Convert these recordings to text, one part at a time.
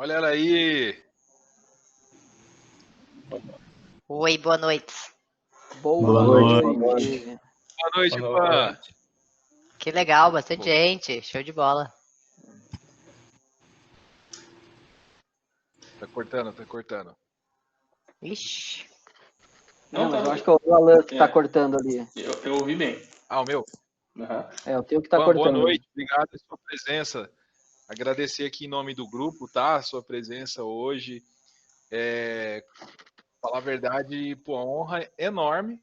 Olha ela aí. Oi, boa noite. Boa noite. Boa noite, Pan. Que legal, bastante gente. Show de bola. Tá cortando. Ixi. Não, mas eu acho que é o Alan que tá cortando ali. Eu ouvi bem. O meu? Uhum. É, o teu que tá Pan, cortando. boa noite, obrigado pela sua presença. Agradecer aqui em nome do grupo, tá? A sua presença hoje. Falar a verdade, pô, a honra é enorme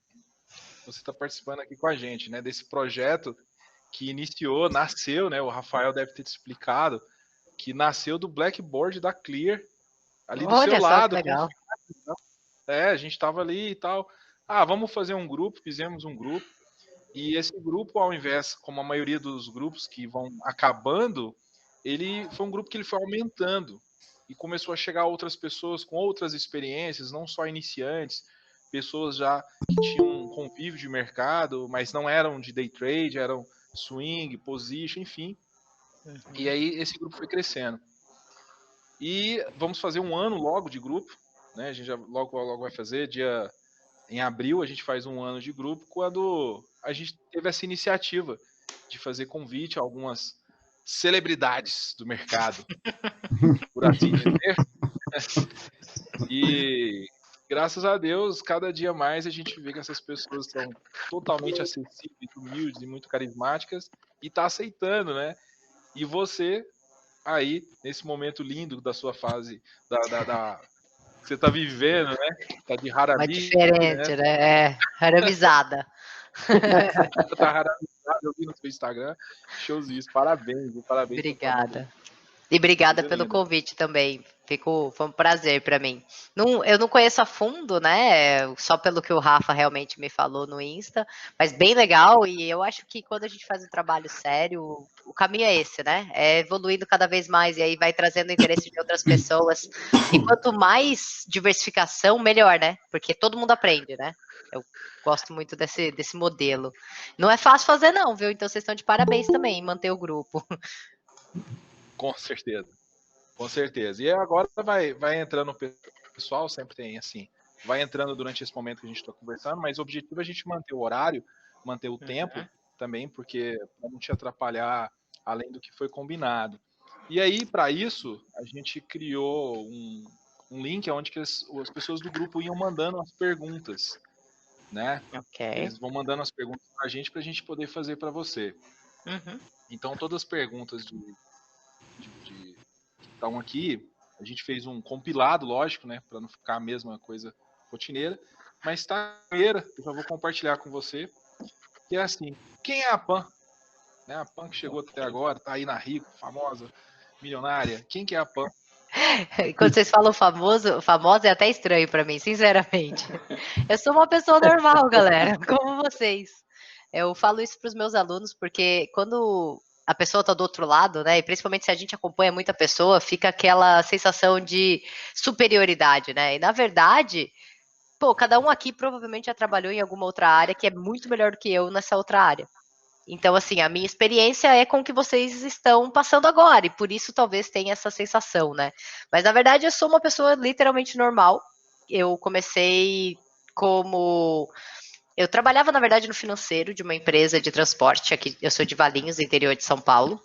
você estar participando aqui com a gente, né? Desse projeto que nasceu, né? O Rafael deve ter te explicado, que nasceu do Blackboard da Clear, ali do seu Olha só que lado. legal. A gente tava ali e tal. Vamos fazer um grupo, fizemos um grupo. E esse grupo, ao invés, como a maioria dos grupos que vão acabando, ele foi um grupo que ele foi aumentando e começou a chegar outras pessoas com outras experiências, não só iniciantes, pessoas já que tinham um convívio de mercado, mas não eram de day trade, eram swing, position, enfim. E aí esse grupo foi crescendo. E vamos fazer um ano logo de grupo, né? A gente já logo vai fazer, em abril a gente faz um ano de grupo, quando a gente teve essa iniciativa de fazer convite a algumas celebridades do mercado, por assim dizer. E graças a Deus, cada dia mais a gente vê que essas pessoas são totalmente acessíveis, humildes e muito carismáticas e tá aceitando, né? E você aí, nesse momento lindo da sua fase, que você tá vivendo, né? Tá de Uma Harami, diferente, né? É, haramizada. Tá haramizado, eu vi no seu Instagram. Showzinho, parabéns, viu? Parabéns. Obrigada. E obrigada Coisa pelo linda. convite também. Foi um prazer para mim. Eu não conheço a fundo, né? Só pelo que o Rafa realmente me falou no Insta, mas bem legal. E eu acho que quando a gente faz um trabalho sério, o caminho é esse, né? É evoluindo cada vez mais e aí vai trazendo o interesse de outras pessoas. E quanto mais diversificação, melhor, né? Porque todo mundo aprende, né? Eu gosto muito desse modelo. Não é fácil fazer, não, viu? Então vocês estão de parabéns também em manter o grupo. Com certeza. Com certeza. E agora vai entrando o pessoal, sempre tem assim, vai entrando durante esse momento que a gente está conversando, mas o objetivo é a gente manter o horário, manter o tempo também, porque para não te atrapalhar além do que foi combinado. E aí, para isso, a gente criou um link onde que as pessoas do grupo iam mandando as perguntas, né? Ok. Eles vão mandando as perguntas para a gente poder fazer para você. Então, todas as perguntas que estão aqui, a gente fez um compilado, lógico, né, para não ficar a mesma coisa rotineira, mas tá primeira, eu já vou compartilhar com você, que é assim, quem é a Pan? Né, a Pan que chegou até agora, tá aí na Rico, famosa, milionária, quem que é a Pan? Quando vocês falam famosa é até estranho para mim, sinceramente. Eu sou uma pessoa normal, galera, como vocês. Eu falo isso para os meus alunos porque quando a pessoa está do outro lado, né, e principalmente se a gente acompanha muita pessoa, fica aquela sensação de superioridade, né? E na verdade, pô, cada um aqui provavelmente já trabalhou em alguma outra área que é muito melhor do que eu nessa outra área. Então, assim, a minha experiência é com o que vocês estão passando agora, e por isso talvez tenha essa sensação, né? Mas, na verdade, eu sou uma pessoa literalmente normal. Eu comecei como. Eu trabalhava, na verdade, no financeiro de uma empresa de transporte, aqui eu sou de Valinhos, interior de São Paulo.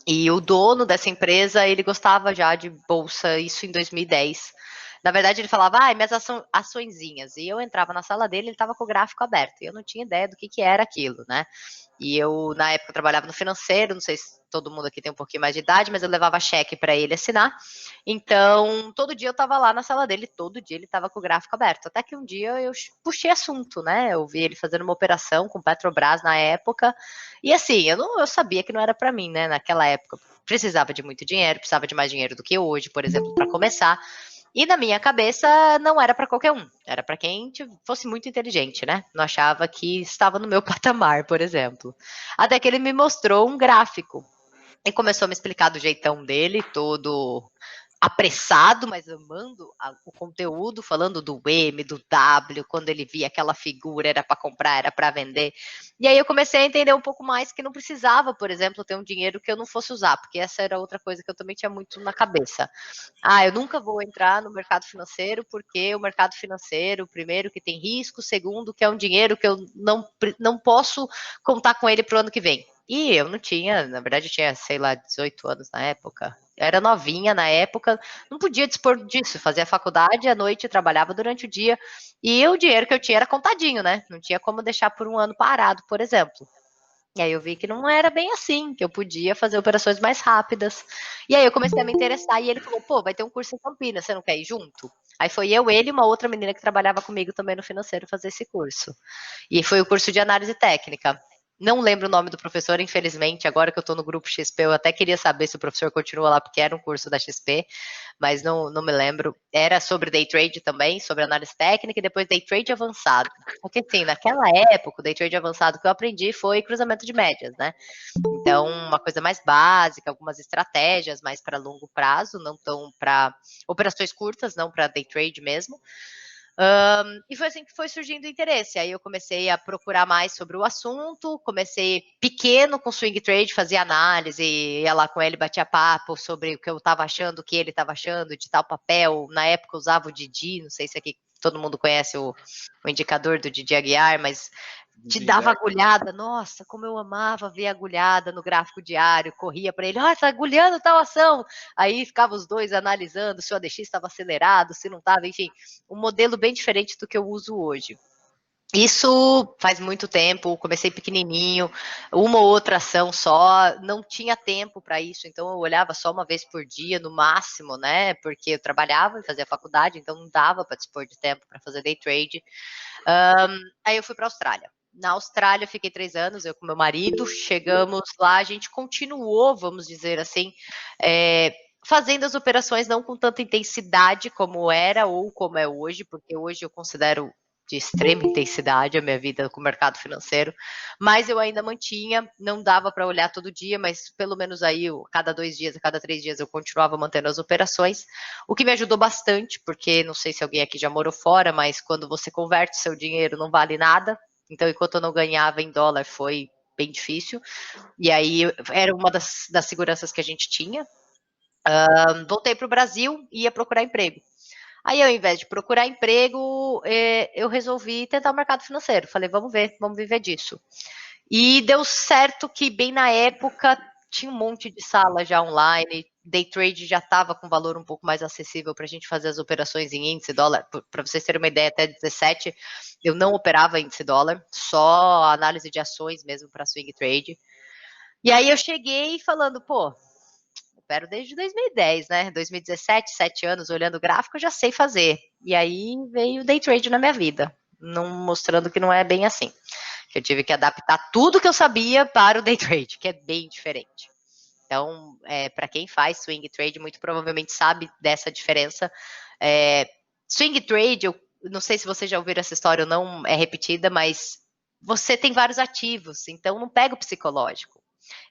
E o dono dessa empresa, ele gostava já de bolsa, isso em 2010. Na verdade, ele falava, minhas açõezinhas. E eu entrava na sala dele, ele estava com o gráfico aberto. E eu não tinha ideia do que era aquilo, né? E eu, na época, trabalhava no financeiro, não sei se todo mundo aqui tem um pouquinho mais de idade, mas eu levava cheque para ele assinar. Então, todo dia eu estava lá na sala dele, todo dia ele estava com o gráfico aberto. Até que um dia eu puxei assunto, né? Eu vi ele fazendo uma operação com Petrobras na época. E assim, eu sabia que não era para mim, né? Naquela época, precisava de muito dinheiro, precisava de mais dinheiro do que hoje, por exemplo, para começar. E na minha cabeça não era para qualquer um, era para quem fosse muito inteligente, né? Não achava que estava no meu patamar, por exemplo. Até que ele me mostrou um gráfico e começou a me explicar do jeitão dele, todo apressado, mas amando o conteúdo, falando do M, do W, quando ele via aquela figura, era para comprar, era para vender. E aí eu comecei a entender um pouco mais que não precisava, por exemplo, ter um dinheiro que eu não fosse usar, porque essa era outra coisa que eu também tinha muito na cabeça. Eu nunca vou entrar no mercado financeiro, porque o mercado financeiro, primeiro, que tem risco, segundo, que é um dinheiro que eu não posso contar com ele para o ano que vem. E eu não tinha, na verdade, eu tinha, sei lá, 18 anos na época. Eu era novinha na época, não podia dispor disso. Fazia faculdade à noite, trabalhava durante o dia. E o dinheiro que eu tinha era contadinho, né? Não tinha como deixar por um ano parado, por exemplo. E aí eu vi que não era bem assim, que eu podia fazer operações mais rápidas. E aí eu comecei a me interessar e ele falou, pô, vai ter um curso em Campinas, você não quer ir junto? Aí foi eu, ele e uma outra menina que trabalhava comigo também no financeiro fazer esse curso. E foi o curso de análise técnica. Não lembro o nome do professor, infelizmente. Agora que eu estou no grupo XP, eu até queria saber se o professor continua lá, porque era um curso da XP, mas não me lembro. Era sobre day trade também, sobre análise técnica e depois day trade avançado. Porque, assim, naquela época, o day trade avançado que eu aprendi foi cruzamento de médias, né? Então, uma coisa mais básica, algumas estratégias mais para longo prazo, não tão para operações curtas, não para day trade mesmo. E foi assim que foi surgindo o interesse. Aí eu comecei a procurar mais sobre o assunto, comecei pequeno com swing trade, fazia análise, ia lá com ele, batia papo sobre o que eu estava achando, o que ele estava achando, de tal papel. Na época eu usava o Didi, não sei se aqui todo mundo conhece o indicador do Didi Aguiar, mas te dava agulhada. Nossa, como eu amava ver agulhada no gráfico diário, corria para ele, tá agulhando tal ação. Aí ficava os dois analisando se o ADX estava acelerado, se não estava, enfim, um modelo bem diferente do que eu uso hoje. Isso faz muito tempo, comecei pequenininho, uma ou outra ação só, não tinha tempo para isso, então eu olhava só uma vez por dia, no máximo, né? Porque eu trabalhava e fazia faculdade, então não dava para dispor de tempo para fazer day trade. Aí eu fui para a Austrália. Na Austrália, eu fiquei 3 anos, eu com meu marido, chegamos lá, a gente continuou, vamos dizer assim, fazendo as operações não com tanta intensidade como era ou como é hoje, porque hoje eu considero de extrema intensidade a minha vida com o mercado financeiro, mas eu ainda mantinha, não dava para olhar todo dia, mas pelo menos aí, cada 2 dias, a cada 3 dias eu continuava mantendo as operações, o que me ajudou bastante, porque não sei se alguém aqui já morou fora, mas quando você converte seu dinheiro não vale nada, então enquanto eu não ganhava em dólar foi bem difícil, e aí era uma das seguranças que a gente tinha. Voltei para o Brasil e ia procurar emprego. Aí, ao invés de procurar emprego, eu resolvi tentar o mercado financeiro. Falei, vamos ver, vamos viver disso. E deu certo que, bem na época, tinha um monte de sala já online, day trade já estava com valor um pouco mais acessível para a gente fazer as operações em índice dólar. Para vocês terem uma ideia, até 17 eu não operava índice dólar, só análise de ações mesmo para swing trade. E aí eu cheguei falando, pô, opero desde 2010, né? 2017, 7 anos, olhando o gráfico, eu já sei fazer. E aí veio o day trade na minha vida, não mostrando que não é bem assim. Que eu tive que adaptar tudo que eu sabia para o day trade, que é bem diferente. Então, para quem faz swing trade, muito provavelmente sabe dessa diferença. Swing trade, eu não sei se vocês já ouviram essa história ou não, é repetida, mas você tem vários ativos, então não pega o psicológico.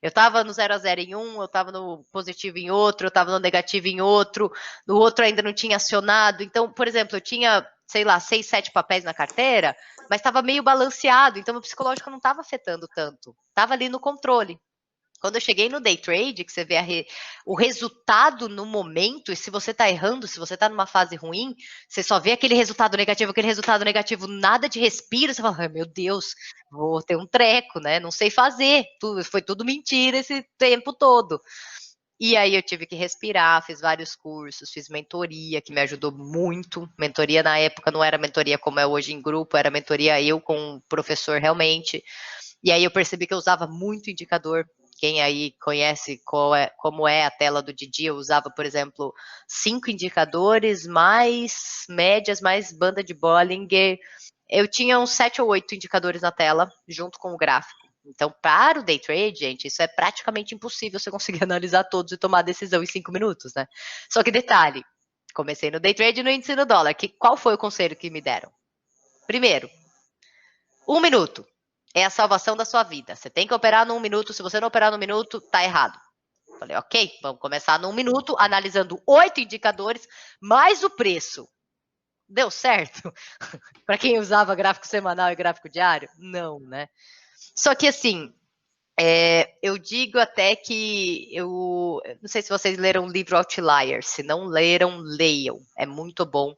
Eu estava no 0 a 0 em um, eu estava no positivo em outro, eu estava no negativo em outro, no outro ainda não tinha acionado. Então, por exemplo, eu tinha, sei lá, 6, 7 papéis na carteira, mas estava meio balanceado, então o psicológico não estava afetando tanto. Estava ali no controle. Quando eu cheguei no day trade, que você vê o resultado no momento, e se você está errando, se você está numa fase ruim, você só vê aquele resultado negativo, nada de respiro, você fala, ai, meu Deus, vou ter um treco, né? Não sei fazer, foi tudo mentira esse tempo todo. E aí eu tive que respirar, fiz vários cursos, fiz mentoria, que me ajudou muito. Mentoria na época não era mentoria como é hoje em grupo, era mentoria eu com o professor realmente. E aí eu percebi que eu usava muito indicador. Quem aí conhece como é a tela do Didi, eu usava, por exemplo, 5 indicadores, mais médias, mais banda de Bollinger. Eu tinha uns 7 ou 8 indicadores na tela, junto com o gráfico. Então, para o day trade, gente, isso é praticamente impossível você conseguir analisar todos e tomar decisão em 5 minutos, né? Só que detalhe, comecei no day trade e no índice no dólar. Qual foi o conselho que me deram? Primeiro, 1 minuto é a salvação da sua vida. Você tem que operar no 1 minuto. Se você não operar no 1 minuto, tá errado. Falei, ok, vamos começar num minuto, analisando 8 indicadores, mais o preço. Deu certo? Para quem usava gráfico semanal e gráfico diário? Não, né? Só que assim, eu digo até que eu não sei se vocês leram o livro Outliers, se não leram, leiam, é muito bom.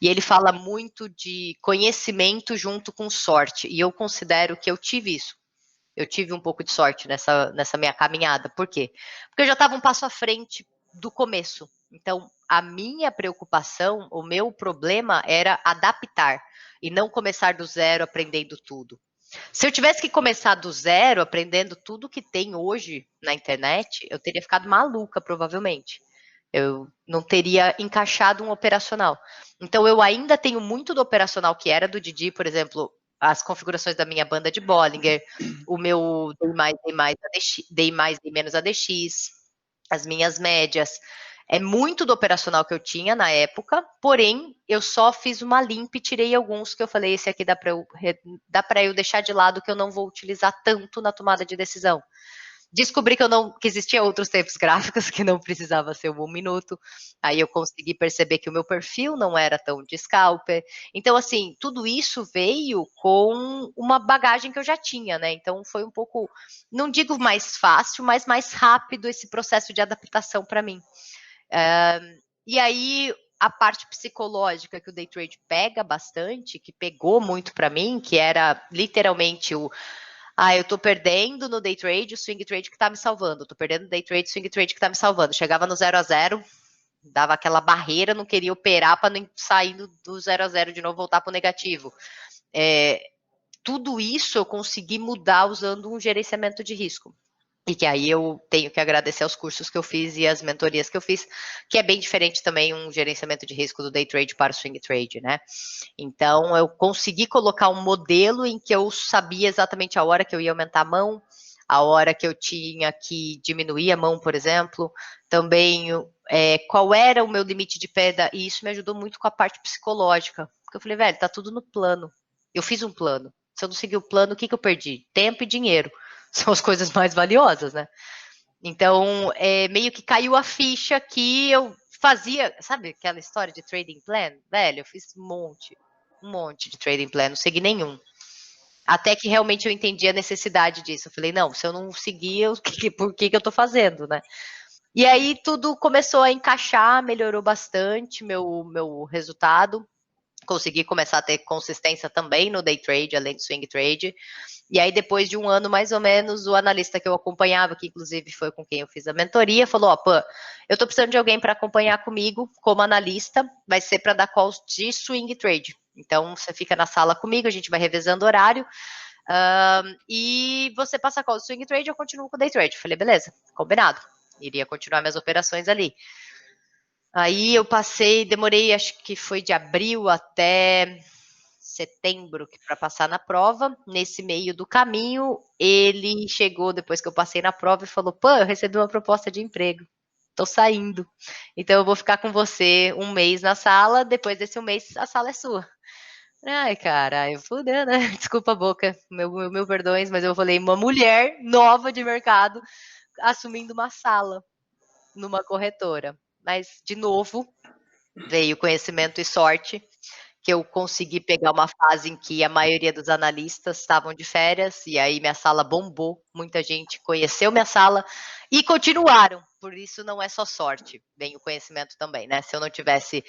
E ele fala muito de conhecimento junto com sorte, e eu considero que eu tive isso. Eu tive um pouco de sorte nessa minha caminhada. Por quê? Porque eu já estava um passo à frente do começo. Então, a minha preocupação, o meu problema era adaptar e não começar do zero aprendendo tudo. Se eu tivesse que começar do zero, aprendendo tudo que tem hoje na internet, eu teria ficado maluca, provavelmente. Eu não teria encaixado um operacional. Então, eu ainda tenho muito do operacional que era do Didi, por exemplo, as configurações da minha banda de Bollinger, o meu D mais, D menos ADX, as minhas médias. É muito do operacional que eu tinha na época, porém, eu só fiz uma limpa e tirei alguns que eu falei, esse aqui dá para eu deixar de lado, que eu não vou utilizar tanto na tomada de decisão. Descobri que existia outros tempos gráficos que não precisava ser um minuto. Aí eu consegui perceber que o meu perfil não era tão de scalper. Então, assim, tudo isso veio com uma bagagem que eu já tinha, né? Então foi um pouco, não digo mais fácil, mas mais rápido esse processo de adaptação para mim. E aí a parte psicológica que o day trade pega bastante, que pegou muito para mim, que era literalmente eu tô perdendo no day trade, o swing trade que tá me salvando. Tô perdendo no day trade, swing trade que tá me salvando. Chegava no 0 a 0, dava aquela barreira, não queria operar para não sair do 0 a 0 de novo, voltar pro negativo. Tudo isso eu consegui mudar usando um gerenciamento de risco. E que aí eu tenho que agradecer aos cursos que eu fiz e as mentorias que eu fiz, que é bem diferente também um gerenciamento de risco do day trade para o swing trade, né? Então, eu consegui colocar um modelo em que eu sabia exatamente a hora que eu ia aumentar a mão, a hora que eu tinha que diminuir a mão, por exemplo. Também, qual era o meu limite de perda, e isso me ajudou muito com a parte psicológica. Porque eu falei, velho, tá tudo no plano. Eu fiz um plano. Se eu não seguir o plano, o que eu perdi? Tempo e dinheiro. São as coisas mais valiosas, né? Então, meio que caiu a ficha que eu fazia, sabe aquela história de trading plan? Velho, eu fiz um monte de trading plan, não segui nenhum. Até que realmente eu entendi a necessidade disso. Eu falei, não, se eu não seguir, por que eu tô fazendo, né? E aí tudo começou a encaixar, melhorou bastante meu resultado. Consegui começar a ter consistência também no day trade, além do swing trade. E aí, depois de um ano, mais ou menos, o analista que eu acompanhava, que inclusive foi com quem eu fiz a mentoria, falou, Pã, eu tô precisando de alguém para acompanhar comigo como analista, vai ser para dar calls de swing trade. Então, você fica na sala comigo, a gente vai revezando o horário, e você passa calls de swing trade, eu continuo com o day trade. Falei, beleza, combinado. Iria continuar minhas operações ali. Aí eu demorei, acho que foi de abril até setembro para passar na prova. Nesse meio do caminho, ele chegou depois que eu passei na prova e falou: Pô, eu recebi uma proposta de emprego. Tô saindo. Então eu vou ficar com você um mês na sala, depois desse um mês a sala é sua. Ai, caralho, fudeu, né? Desculpa a boca, meu perdões, mas eu falei, uma mulher nova de mercado assumindo uma sala numa corretora. Mas, de novo, veio conhecimento e sorte, que eu consegui pegar uma fase em que a maioria dos analistas estavam de férias, e aí minha sala bombou, muita gente conheceu minha sala e continuaram, por isso não é só sorte, vem o conhecimento também, né? Se eu não tivesse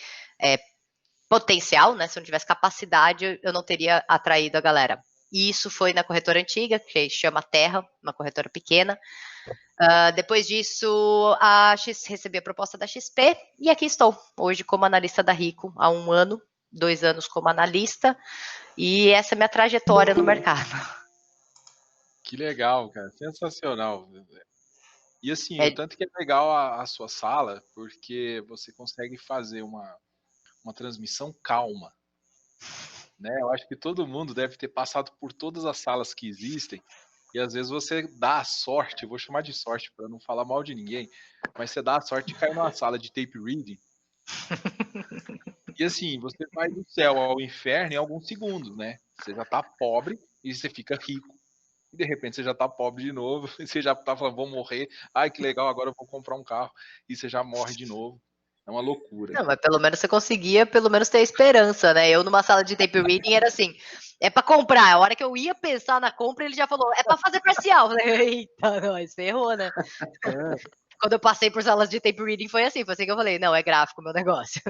potencial, né? Se eu não tivesse capacidade, eu não teria atraído a galera. E isso foi na corretora antiga, que chama Terra, uma corretora pequena. Depois disso, recebi a proposta da XP e aqui estou, hoje como analista da Rico, há 1 ano, 2 anos como analista, e essa é a minha trajetória no mercado. Que legal, cara, sensacional. E assim, o tanto que é legal a sua sala, porque você consegue fazer uma transmissão calma, né? Eu acho que todo mundo deve ter passado por todas as salas que existem, e às vezes você dá a sorte, eu vou chamar de sorte para não falar mal de ninguém, mas você dá a sorte de cair numa sala de tape reading, e assim, você vai do céu ao inferno em alguns segundos, né? Você já tá pobre e você fica rico. e de repente você já tá pobre de novo, e você já tá falando, vou morrer, ai que legal, agora eu vou comprar um carro, e você já morre de novo. É uma loucura. Não, mas pelo menos você conseguia, pelo menos ter esperança, né? Eu numa sala de tape reading era assim, é pra comprar. A hora que eu ia pensar na compra, ele já falou, é pra fazer parcial. Eu falei, eita, nós, ferrou, né? Quando eu passei por salas de tape reading foi assim que eu falei, não, é gráfico o meu negócio.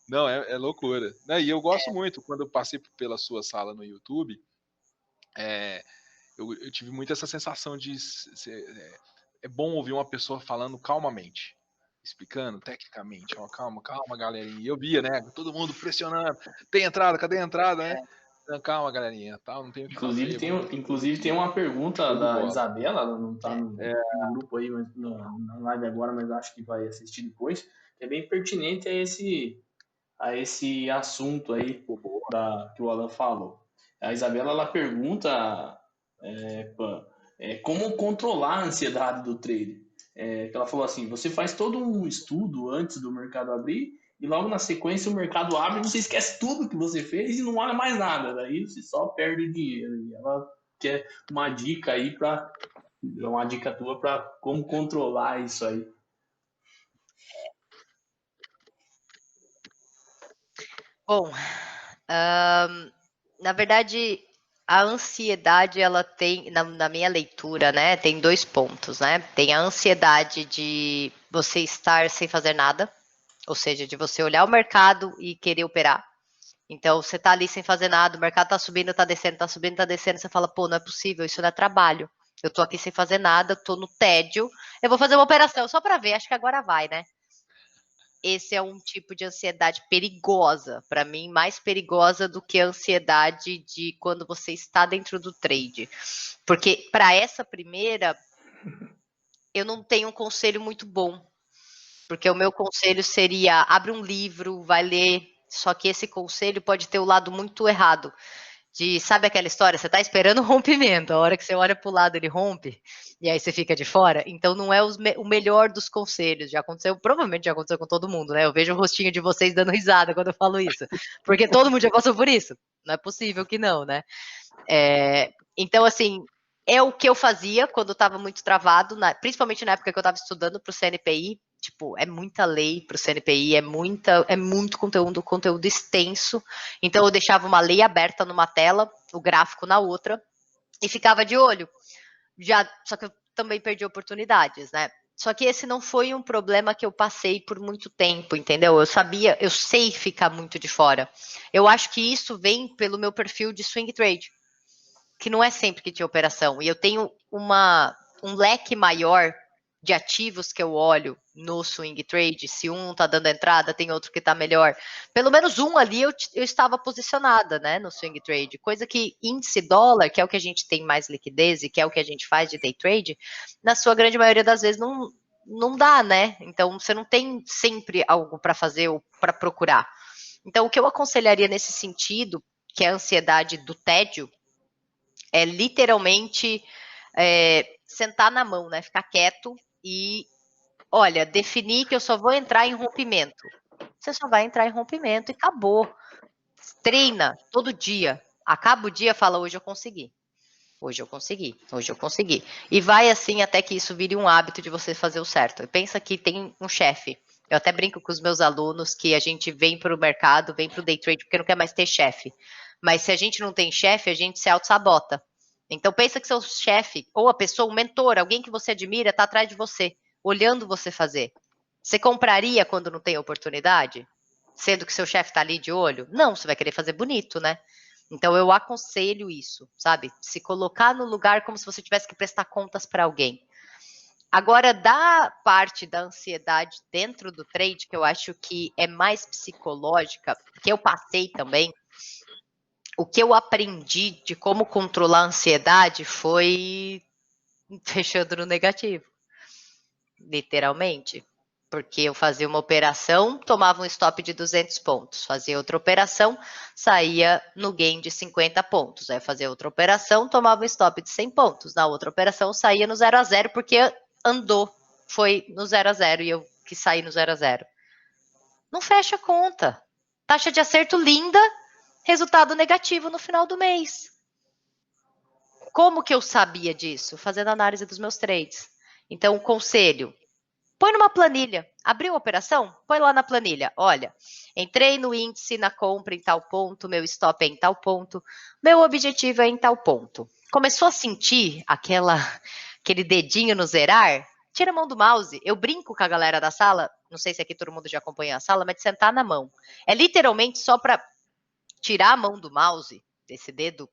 Não, é loucura. E eu gosto muito, quando eu passei pela sua sala no YouTube, eu tive muito essa sensação de é bom ouvir uma pessoa falando calmamente, explicando tecnicamente, ó, calma, calma, galerinha. E eu via, né, todo mundo pressionando, tem entrada, cadê a entrada, né? Não, calma, galerinha, tal, não tem o que Inclusive fazer. tem uma pergunta Show de da bola. Isabela, ela não está no grupo aí, mas na live agora, mas acho que vai assistir depois, que é bem pertinente a esse assunto aí que o Alan falou. A Isabela, ela pergunta, Pan, como controlar a ansiedade do trade. Que ela falou assim, você faz todo um estudo antes do mercado abrir e logo na sequência o mercado abre e você esquece tudo que você fez e não olha mais nada. Daí você só perde dinheiro. E ela quer uma dica aí uma dica tua para como controlar isso aí. Bom, na verdade, a ansiedade, ela tem, na minha leitura, né, tem 2 pontos, né? Tem a ansiedade de você estar sem fazer nada, ou seja, de você olhar o mercado e querer operar. Então, você tá ali sem fazer nada, o mercado tá subindo, tá descendo, tá subindo, tá descendo, você fala, pô, não é possível, isso não é trabalho. Eu tô aqui sem fazer nada, tô no tédio, eu vou fazer uma operação só para ver, acho que agora vai, né? Esse é um tipo de ansiedade perigosa, para mim, mais perigosa do que a ansiedade de quando você está dentro do trade. Porque para essa primeira, eu não tenho um conselho muito bom. Porque o meu conselho seria: abre um livro, vai ler. Só que esse conselho pode ter o lado muito errado. Sabe aquela história? Você está esperando o rompimento, a hora que você olha para o lado ele rompe, e aí você fica de fora. Então não é o melhor dos conselhos. Já aconteceu, provavelmente já aconteceu com todo mundo, né? Eu vejo o rostinho de vocês dando risada quando eu falo isso, porque todo mundo já passou por isso. Não é possível que não, né? Então, assim, é o que eu fazia quando estava muito travado, principalmente na época que eu estava estudando para o CNPI. Tipo, é muita lei para o CNPI, é muito conteúdo extenso. Então, eu deixava uma lei aberta numa tela, o gráfico na outra, e ficava de olho. Só que eu também perdi oportunidades, né? Só que esse não foi um problema que eu passei por muito tempo, entendeu? Eu sei ficar muito de fora. Eu acho que isso vem pelo meu perfil de swing trade, que não é sempre que tinha operação. E eu tenho um leque maior de ativos que eu olho no swing trade. Se um tá dando entrada, tem outro que tá melhor. Pelo menos um ali eu estava posicionada, né, no swing trade. Coisa que índice dólar, que é o que a gente tem mais liquidez e que é o que a gente faz de day trade, na sua grande maioria das vezes não dá, né? Então você não tem sempre algo para fazer ou para procurar. Então o que eu aconselharia nesse sentido, que é a ansiedade do tédio, é literalmente sentar na mão, né? Ficar quieto e, olha, definir que eu só vou entrar em rompimento. Você só vai entrar em rompimento e acabou. Treina todo dia. Acaba o dia, fala, hoje eu consegui. Hoje eu consegui, hoje eu consegui. E vai assim até que isso vire um hábito de você fazer o certo. Pensa que tem um chefe. Eu até brinco com os meus alunos que a gente vem para o mercado, vem para o day trade porque não quer mais ter chefe. Mas se a gente não tem chefe, a gente se auto-sabota. Então pensa que seu chefe, ou a pessoa, um mentor, alguém que você admira, está atrás de você, olhando você fazer. Você compraria quando não tem oportunidade? Sendo que seu chefe está ali de olho? Não, você vai querer fazer bonito, né? Então eu aconselho isso, sabe? Se colocar no lugar como se você tivesse que prestar contas para alguém. Agora, da parte da ansiedade dentro do trade, que eu acho que é mais psicológica, que eu passei também, o que eu aprendi de como controlar a ansiedade foi fechando no negativo, literalmente. Porque eu fazia uma operação, tomava um stop de 200 pontos. Fazia outra operação, saía no gain de 50 pontos. Aí fazia outra operação, tomava um stop de 100 pontos. Na outra operação, saía no 0 a 0 porque andou, foi no 0 a 0 e eu que saí no 0 a 0. Não fecha a conta. Taxa de acerto linda, resultado negativo no final do mês. Como que eu sabia disso? Fazendo análise dos meus trades. Então, o conselho, põe numa planilha. Abriu a operação? Põe lá na planilha. Olha, entrei no índice na compra em tal ponto, meu stop é em tal ponto, meu objetivo é em tal ponto. Começou a sentir aquele dedinho no zerar? Tira a mão do mouse. Eu brinco com a galera da sala, não sei se aqui todo mundo já acompanha a sala, mas de sentar na mão. É literalmente só para tirar a mão do mouse, desse dedo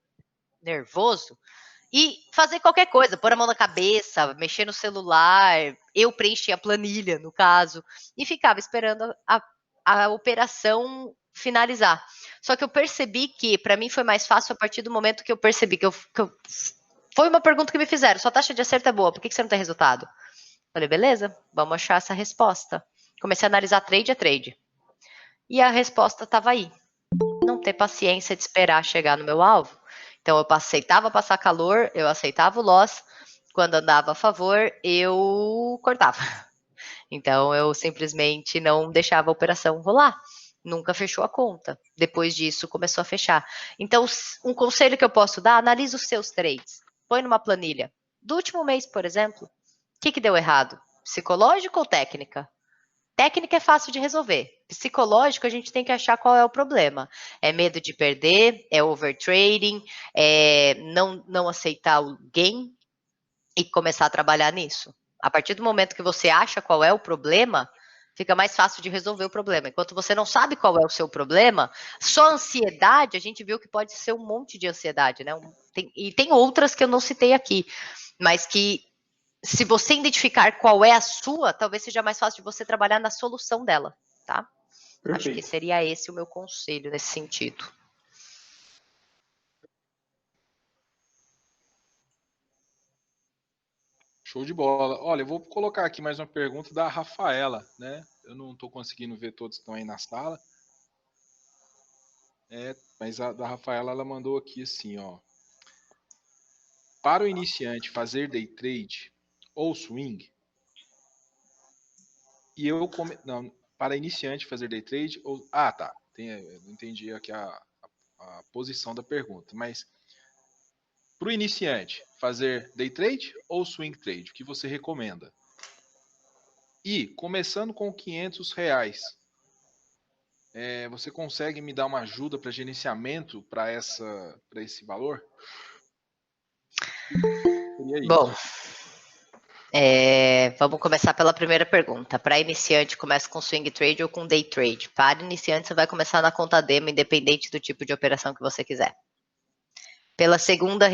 nervoso, e fazer qualquer coisa, pôr a mão na cabeça, mexer no celular. Eu preenchi a planilha, no caso, e ficava esperando a operação finalizar. Só que eu percebi que, para mim, foi mais fácil a partir do momento que eu percebi foi uma pergunta que me fizeram, sua taxa de acerto é boa, por que você não tem resultado? Falei, beleza, vamos achar essa resposta. Comecei a analisar trade a trade. E a resposta estava aí. Não ter paciência de esperar chegar no meu alvo. Então, eu aceitava passar calor, eu aceitava o loss. Quando andava a favor, eu cortava. Então, eu simplesmente não deixava a operação rolar. Nunca fechou a conta. Depois disso, começou a fechar. Então, um conselho que eu posso dar, analise os seus trades. Põe numa planilha. Do último mês, por exemplo, o que deu errado? Psicológico ou técnica? Técnica é fácil de resolver. Psicológico, a gente tem que achar qual é o problema. É medo de perder, é overtrading, é não aceitar o gain e começar a trabalhar nisso. A partir do momento que você acha qual é o problema, fica mais fácil de resolver o problema. Enquanto você não sabe qual é o seu problema, só ansiedade, a gente viu que pode ser um monte de ansiedade, né? E tem outras que eu não citei aqui, mas que se você identificar qual é a sua, talvez seja mais fácil de você trabalhar na solução dela, tá? Perfeito. Acho que seria esse o meu conselho nesse sentido. Show de bola. Olha, eu vou colocar aqui mais uma pergunta da Rafaela, né? Eu não estou conseguindo ver todos que estão aí na sala. Mas a da Rafaela, ela mandou aqui assim, ó. Para o iniciante fazer day trade ou swing, não, para iniciante fazer day trade ou tá, não entendi aqui a posição da pergunta, mas para o iniciante fazer day trade ou swing trade, o que você recomenda? E começando com R$ 500, você consegue me dar uma ajuda para gerenciamento para esse valor? Bom, vamos começar pela primeira pergunta. Para iniciante, começa com swing trade ou com day trade? Para iniciante, você vai começar na conta demo, independente do tipo de operação que você quiser. Pela segunda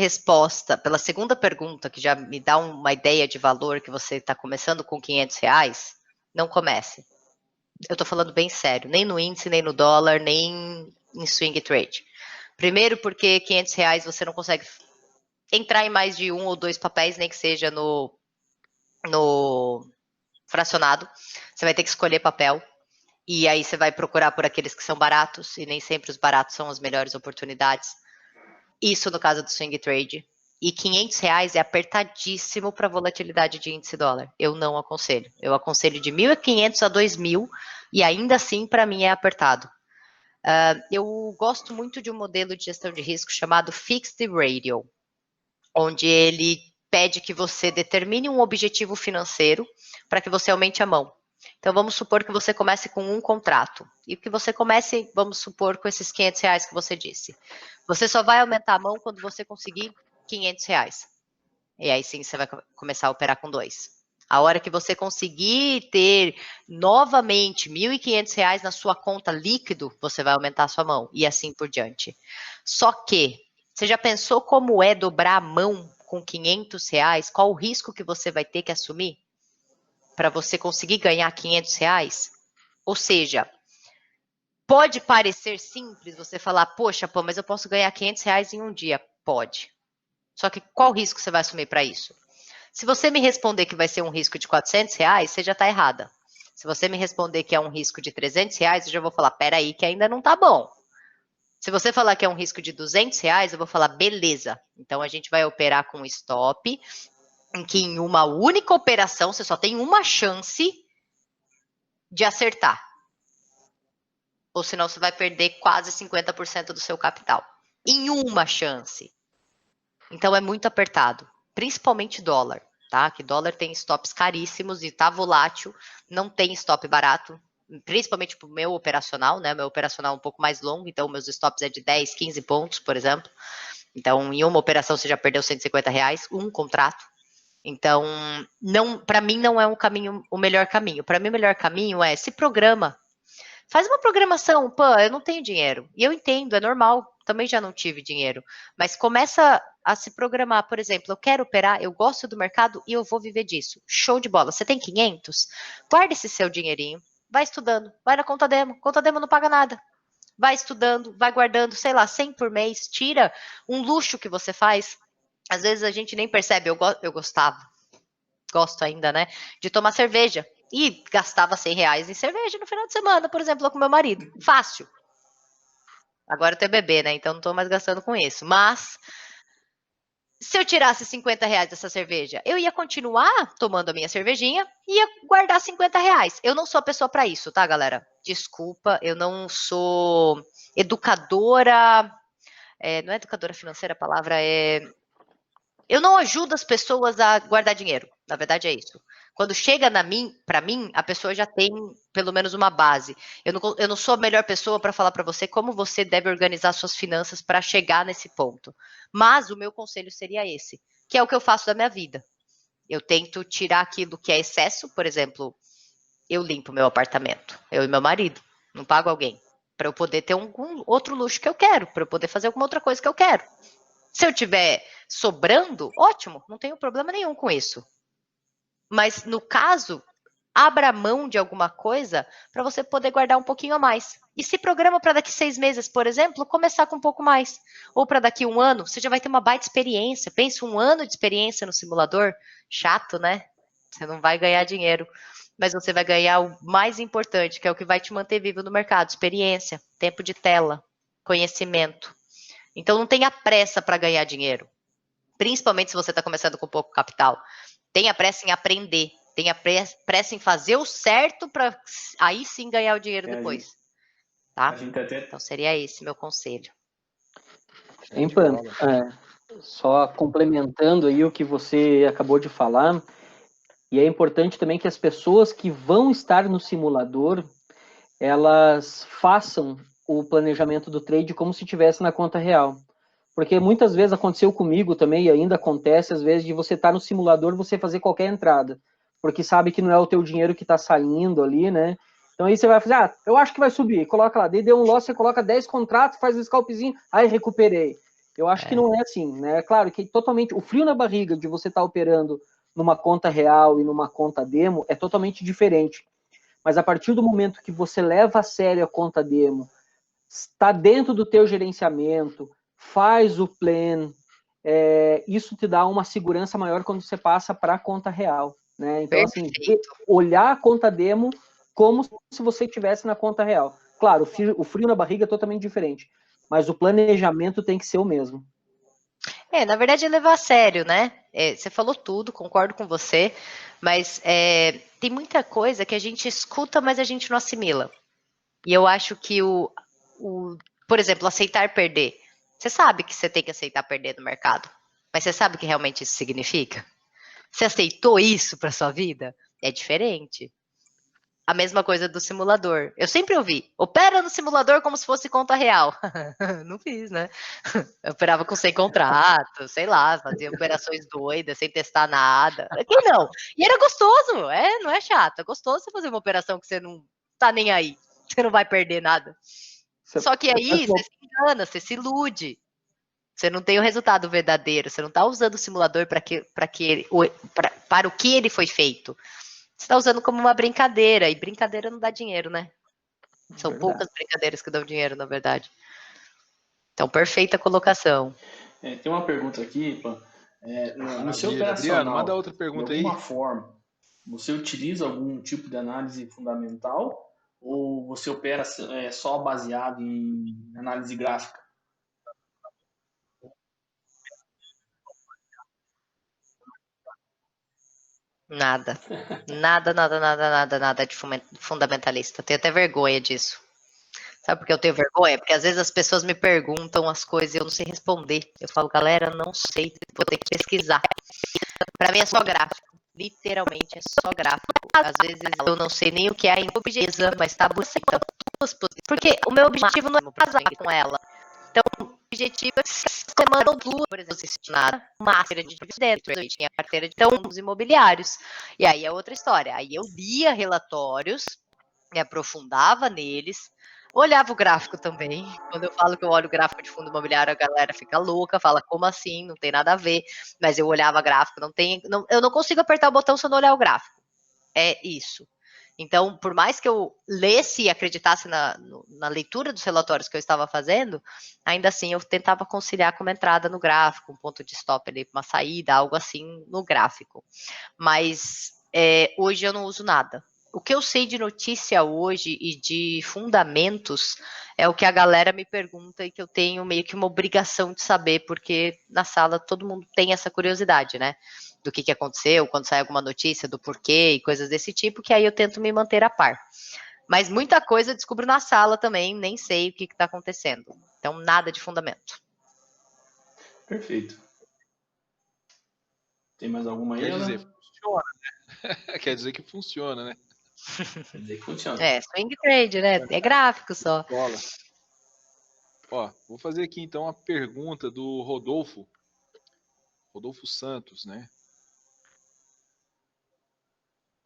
pergunta, que já me dá uma ideia de valor, que você está começando com R$ 500, não comece. Eu estou falando bem sério, nem no índice, nem no dólar, nem em swing trade. Primeiro porque R$ 500 você não consegue entrar em mais de 1 ou 2 papéis, nem que seja no fracionado. Você vai ter que escolher papel. E aí você vai procurar por aqueles que são baratos, e nem sempre os baratos são as melhores oportunidades. Isso no caso do swing trade. E R$ 500 é apertadíssimo para volatilidade de índice dólar. Eu não aconselho. Eu aconselho de 1.500 a 2.000 e ainda assim para mim é apertado. Eu gosto muito de um modelo de gestão de risco chamado Fixed Radio, onde ele pede que você determine um objetivo financeiro para que você aumente a mão. Então, vamos supor que você comece com um contrato e que você comece, vamos supor, com esses R$ 500 que você disse. Você só vai aumentar a mão quando você conseguir R$ 500. E aí sim você vai começar a operar com 2. A hora que você conseguir ter novamente R$ 1.500 na sua conta líquido, você vai aumentar a sua mão e assim por diante. Só que, você já pensou como é dobrar a mão com R$ 500? Qual o risco que você vai ter que assumir para você conseguir ganhar R$ 500? Ou seja, pode parecer simples você falar, poxa, mas eu posso ganhar R$ 500 em um dia. Pode. Só que qual risco você vai assumir para isso? Se você me responder que vai ser um risco de R$ 400, você já está errada. Se você me responder que é um risco de R$ 300, eu já vou falar, peraí, que ainda não tá bom. Se você falar que é um risco de R$ 200, eu vou falar, beleza. Então, a gente vai operar com stop, em que em uma única operação, você só tem uma chance de acertar. Ou senão, você vai perder quase 50% do seu capital. Em uma chance. Então é muito apertado, principalmente dólar, tá? Que dólar tem stops caríssimos e tá volátil, não tem stop barato, principalmente pro meu operacional, né? Meu operacional é um pouco mais longo, então meus stops é de 10, 15 pontos, por exemplo. Então, em uma operação você já perdeu R$ 150, um contrato. Então, não, para mim não é um caminho, o melhor caminho. Para mim o melhor caminho é se programa. Faz uma programação, pô, eu não tenho dinheiro. E eu entendo, é normal, também já não tive dinheiro. Mas começa a se programar, por exemplo, eu quero operar, eu gosto do mercado e eu vou viver disso. Show de bola. Você tem 500? Guarda esse seu dinheirinho, vai estudando, vai na conta demo não paga nada. Vai estudando, vai guardando, sei lá, 100 por mês, tira um luxo que você faz. Às vezes a gente nem percebe, eu gostava, gosto ainda, né, de tomar cerveja. E gastava R$ 100 em cerveja no final de semana, por exemplo, com meu marido. Fácil. Agora eu tenho bebê, né, então não tô mais gastando com isso. Mas, se eu tirasse R$ 50 dessa cerveja, eu ia continuar tomando a minha cervejinha e ia guardar R$ 50. Eu não sou a pessoa para isso, tá, galera? Desculpa, eu não sou educadora. Não é educadora financeira a palavra, eu não ajudo as pessoas a guardar dinheiro. Na verdade é isso. Quando chega para mim, a pessoa já tem pelo menos uma base. Eu não sou a melhor pessoa para falar para você como você deve organizar suas finanças para chegar nesse ponto. Mas o meu conselho seria esse, que é o que eu faço da minha vida. Eu tento tirar aquilo que é excesso, por exemplo, eu limpo meu apartamento, eu e meu marido, não pago alguém, para eu poder ter algum outro luxo que eu quero, para eu poder fazer alguma outra coisa que eu quero. Se eu tiver sobrando, ótimo, não tenho problema nenhum com isso. Mas no caso, abra mão de alguma coisa para você poder guardar um pouquinho a mais. E se programa para daqui 6 meses, por exemplo, começar com um pouco mais. Ou para daqui 1 ano, você já vai ter uma baita experiência. Pensa 1 ano de experiência no simulador. Chato, né? Você não vai ganhar dinheiro. Mas você vai ganhar o mais importante, que é o que vai te manter vivo no mercado: experiência, tempo de tela, conhecimento. Então não tenha pressa para ganhar dinheiro. Principalmente se você está começando com pouco capital. Tenha pressa em aprender. Tenha pressa em fazer o certo para aí sim ganhar o dinheiro depois. Tá? Então seria esse meu conselho. Empan, só complementando aí o que você acabou de falar, e é importante também que as pessoas que vão estar no simulador, elas façam o planejamento do trade como se estivesse na conta real. Porque muitas vezes aconteceu comigo também, e ainda acontece, às vezes, de você estar no simulador, você fazer qualquer entrada, porque sabe que não é o teu dinheiro que está saindo ali, né? Então aí você vai fazer, eu acho que vai subir, coloca lá, daí deu um loss, você coloca 10 contratos, faz o scalpzinho, aí recuperei. Eu acho que não é assim, né? Claro que totalmente, o frio na barriga de você estar operando numa conta real e numa conta demo é totalmente diferente. Mas a partir do momento que você leva a sério a conta demo, está dentro do teu gerenciamento, faz o plan, isso te dá uma segurança maior quando você passa para a conta real, né? Então, assim, olhar a conta demo como se você estivesse na conta real. Claro, o frio na barriga é totalmente diferente, mas o planejamento tem que ser o mesmo. Na verdade é levar a sério, né? Você falou tudo, concordo com você, mas tem muita coisa que a gente escuta, mas a gente não assimila. E eu acho que por exemplo, aceitar perder. Você sabe que você tem que aceitar perder no mercado, mas você sabe o que realmente isso significa? Você aceitou isso para sua vida? É diferente. A mesma coisa do simulador. Eu sempre ouvi, opera no simulador como se fosse conta real. Não fiz, né? Eu operava com 100 contratos, sei lá, fazia operações doidas, sem testar nada. Quem não? E era gostoso, não é chato. É gostoso você fazer uma operação que você não tá nem aí. Você não vai perder nada. Só que aí você se engana, você se ilude. Você não tem o resultado verdadeiro. Você não está usando o simulador para o que ele foi feito. Você está usando como uma brincadeira. E brincadeira não dá dinheiro, né? São poucas brincadeiras que dão dinheiro, na verdade. Então, perfeita colocação. Tem uma pergunta aqui, Ipan. No seu Adriano, operacional, manda outra pergunta de alguma aí. forma, você utiliza algum tipo de análise fundamental ou você opera só baseado em análise gráfica? Nada. Nada de fundamentalista. Tenho até vergonha disso. Sabe por que eu tenho vergonha? Porque às vezes as pessoas me perguntam as coisas e eu não sei responder. Eu falo, galera, não sei, vou ter que pesquisar. Para mim é só gráfico. Literalmente é só gráfico. Às vezes eu não sei nem o que é em objetiva, mas tá bonita. Porque o meu objetivo não é casar com ela. Então, o objetivo é que você mandam duas, por exemplo, nada, uma carteira de dividendos, eu tinha carteira de fundos imobiliários. E aí é outra história. Aí eu lia relatórios, me aprofundava neles, olhava o gráfico também. Quando eu falo que eu olho o gráfico de fundo imobiliário, a galera fica louca, fala, como assim? Não tem nada a ver. Mas eu olhava gráfico, eu não consigo apertar o botão se eu não olhar o gráfico. É isso. Então, por mais que eu lesse e acreditasse na leitura dos relatórios que eu estava fazendo, ainda assim eu tentava conciliar com uma entrada no gráfico, um ponto de stop ali, uma saída, algo assim no gráfico. Mas hoje eu não uso nada. O que eu sei de notícia hoje e de fundamentos é o que a galera me pergunta e que eu tenho meio que uma obrigação de saber, porque na sala todo mundo tem essa curiosidade, né? Do que aconteceu, quando sai alguma notícia, do porquê e coisas desse tipo, que aí eu tento me manter a par. Mas muita coisa eu descubro na sala também, nem sei o que está acontecendo. Então, nada de fundamento. Perfeito. Tem mais alguma aí, Quer Ana? dizer, funciona, né? Quer dizer que funciona, né? Quer dizer que funciona. Swing trade, né? É gráfico só. Bola. Ó, vou fazer aqui então a pergunta do Rodolfo Santos, né?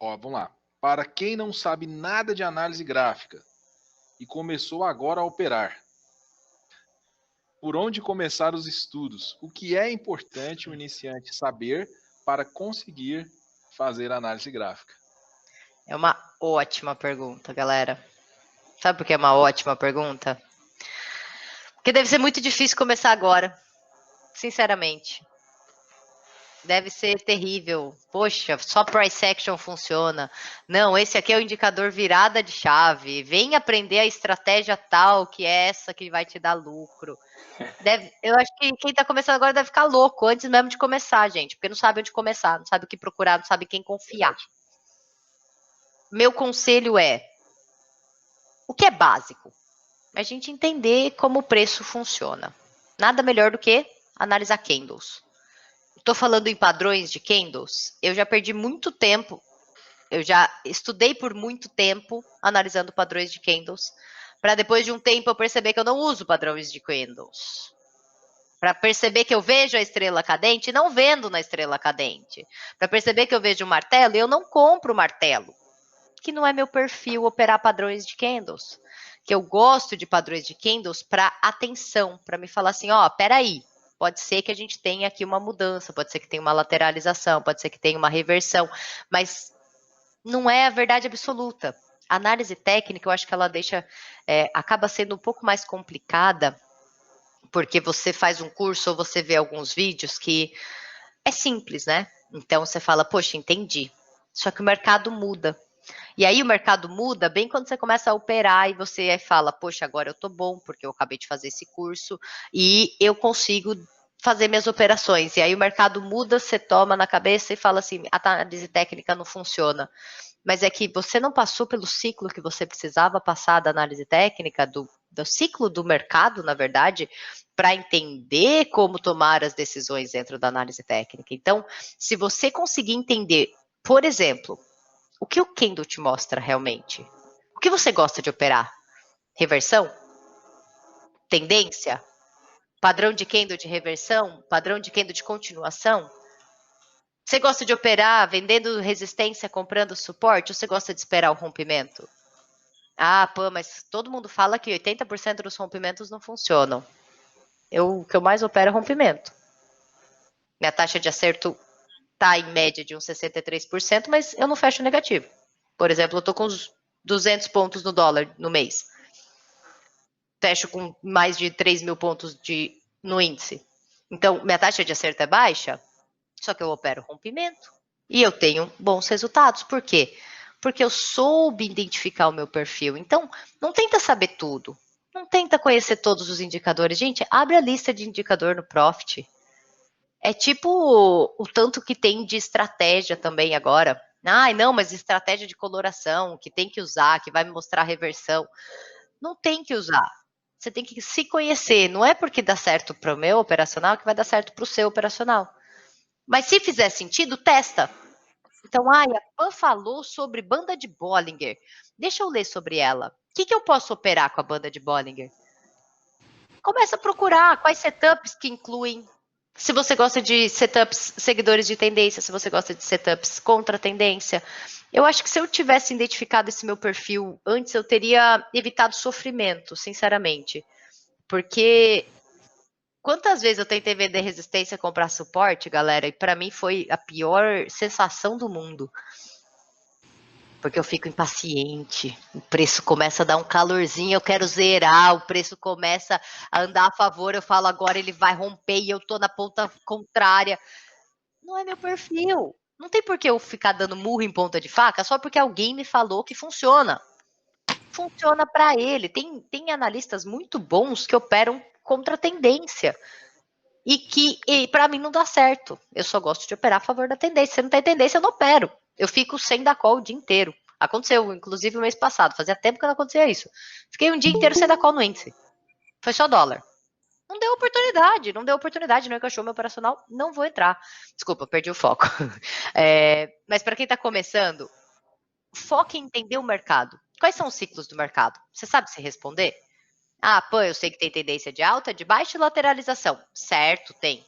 Ó, vamos lá. Para quem não sabe nada de análise gráfica e começou agora a operar, por onde começar os estudos? O que é importante o iniciante saber para conseguir fazer análise gráfica? É uma ótima pergunta, galera. Sabe por que é uma ótima pergunta? Porque deve ser muito difícil começar agora, sinceramente. Deve ser terrível. Poxa, só price action funciona. Não, esse aqui é o indicador virada de chave. Vem aprender a estratégia tal, que é essa que vai te dar lucro. Eu acho que quem está começando agora deve ficar louco antes mesmo de começar, gente, porque não sabe onde começar, não sabe o que procurar, não sabe quem confiar. Meu conselho é: o que é básico? A gente entender como o preço funciona. Nada melhor do que analisar candles. Estou falando em padrões de candles. Eu já perdi muito tempo. Eu já estudei por muito tempo analisando padrões de candles. Para depois de um tempo eu perceber que eu não uso padrões de candles. Para perceber que eu vejo a estrela cadente e não vendo na estrela cadente. Para perceber que eu vejo o martelo e eu não compro o martelo. Que não é meu perfil operar padrões de candles. Que eu gosto de padrões de candles para atenção, para me falar assim, ó, peraí, pode ser que a gente tenha aqui uma mudança, pode ser que tenha uma lateralização, pode ser que tenha uma reversão, mas não é a verdade absoluta. A análise técnica, eu acho que ela acaba sendo um pouco mais complicada, porque você faz um curso ou você vê alguns vídeos que é simples, né? Então você fala, poxa, entendi. Só que o mercado muda. E aí o mercado muda bem quando você começa a operar e você fala, poxa, agora eu tô bom, porque eu acabei de fazer esse curso e eu consigo fazer minhas operações. E aí o mercado muda, você toma na cabeça e fala assim, a análise técnica não funciona. Mas é que você não passou pelo ciclo que você precisava passar da análise técnica, do ciclo do mercado, na verdade, para entender como tomar as decisões dentro da análise técnica. Então, se você conseguir entender, por exemplo, o que o candle te mostra realmente? O que você gosta de operar? Reversão? Tendência? Padrão de candle de reversão? Padrão de candle de continuação? Você gosta de operar vendendo resistência, comprando suporte? Ou você gosta de esperar o rompimento? Ah, pô, mas todo mundo fala que 80% dos rompimentos não funcionam. O que eu mais opero é rompimento. Minha taxa de acerto está em média de uns 63%, mas eu não fecho negativo. Por exemplo, eu estou com uns 200 pontos no dólar no mês. Fecho com mais de 3 mil pontos no índice. Então, minha taxa de acerto é baixa, só que eu opero rompimento. E eu tenho bons resultados. Por quê? Porque eu soube identificar o meu perfil. Então, não tenta saber tudo. Não tenta conhecer todos os indicadores. Gente, abre a lista de indicador no Profit. É tipo o tanto que tem de estratégia também agora. Ai, não, mas estratégia de coloração, que tem que usar, que vai me mostrar a reversão. Não tem que usar. Você tem que se conhecer. Não é porque dá certo para o meu operacional que vai dar certo para o seu operacional. Mas se fizer sentido, testa. Então, a Pan falou sobre banda de Bollinger. Deixa eu ler sobre ela. O que eu posso operar com a banda de Bollinger? Começa a procurar quais setups que incluem. Se você gosta de setups seguidores de tendência, se você gosta de setups contra tendência. Eu acho que se eu tivesse identificado esse meu perfil antes, eu teria evitado sofrimento, sinceramente. Porque quantas vezes eu tentei vender resistência e comprar suporte, galera, e para mim foi a pior sensação do mundo. Porque eu fico impaciente, o preço começa a dar um calorzinho, eu quero zerar, o preço começa a andar a favor, eu falo agora ele vai romper e eu tô na ponta contrária. Não é meu perfil. Não tem por que eu ficar dando murro em ponta de faca só porque alguém me falou que funciona. Funciona para ele. Tem analistas muito bons que operam contra a tendência. E para mim não dá certo. Eu só gosto de operar a favor da tendência. Se não tem tendência, eu não opero. Eu fico sem dar call o dia inteiro. Aconteceu, inclusive, no mês passado. Fazia tempo que não acontecia isso. Fiquei um dia inteiro sem dar call no índice. Foi só dólar. Não deu oportunidade, não encaixou meu operacional, não vou entrar. Desculpa, perdi o foco. Mas para quem está começando, foque em entender o mercado. Quais são os ciclos do mercado? Você sabe se responder? Ah, pô, eu sei que tem tendência de alta, de baixa e lateralização. Certo, tem.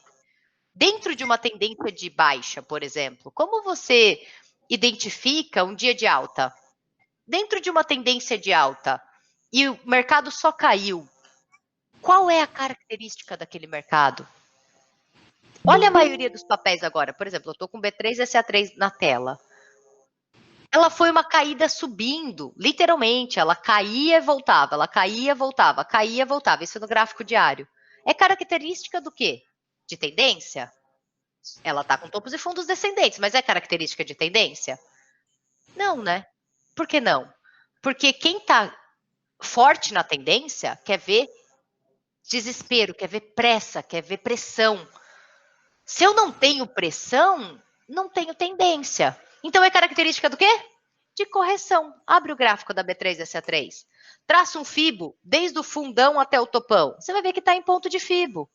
Dentro de uma tendência de baixa, por exemplo, como você identifica um dia de alta? Dentro de uma tendência de alta e o mercado só caiu, qual é a característica daquele mercado? Olha a maioria dos papéis agora. Por exemplo, eu estou com B3 e SA3 na tela. Ela foi uma caída subindo, literalmente. Ela caía e voltava, ela caía e voltava, caía e voltava. Isso no gráfico diário. É característica do quê? De tendência? Ela está com topos e fundos descendentes, mas é característica de tendência? Não, né? Por que não? Porque quem está forte na tendência quer ver desespero, quer ver pressa, quer ver pressão. Se eu não tenho pressão, não tenho tendência. Então é característica do quê? De correção. Abre o gráfico da B3 e SA3. Traça um fibo desde o fundão até o topão. Você vai ver que está em ponto de fibo.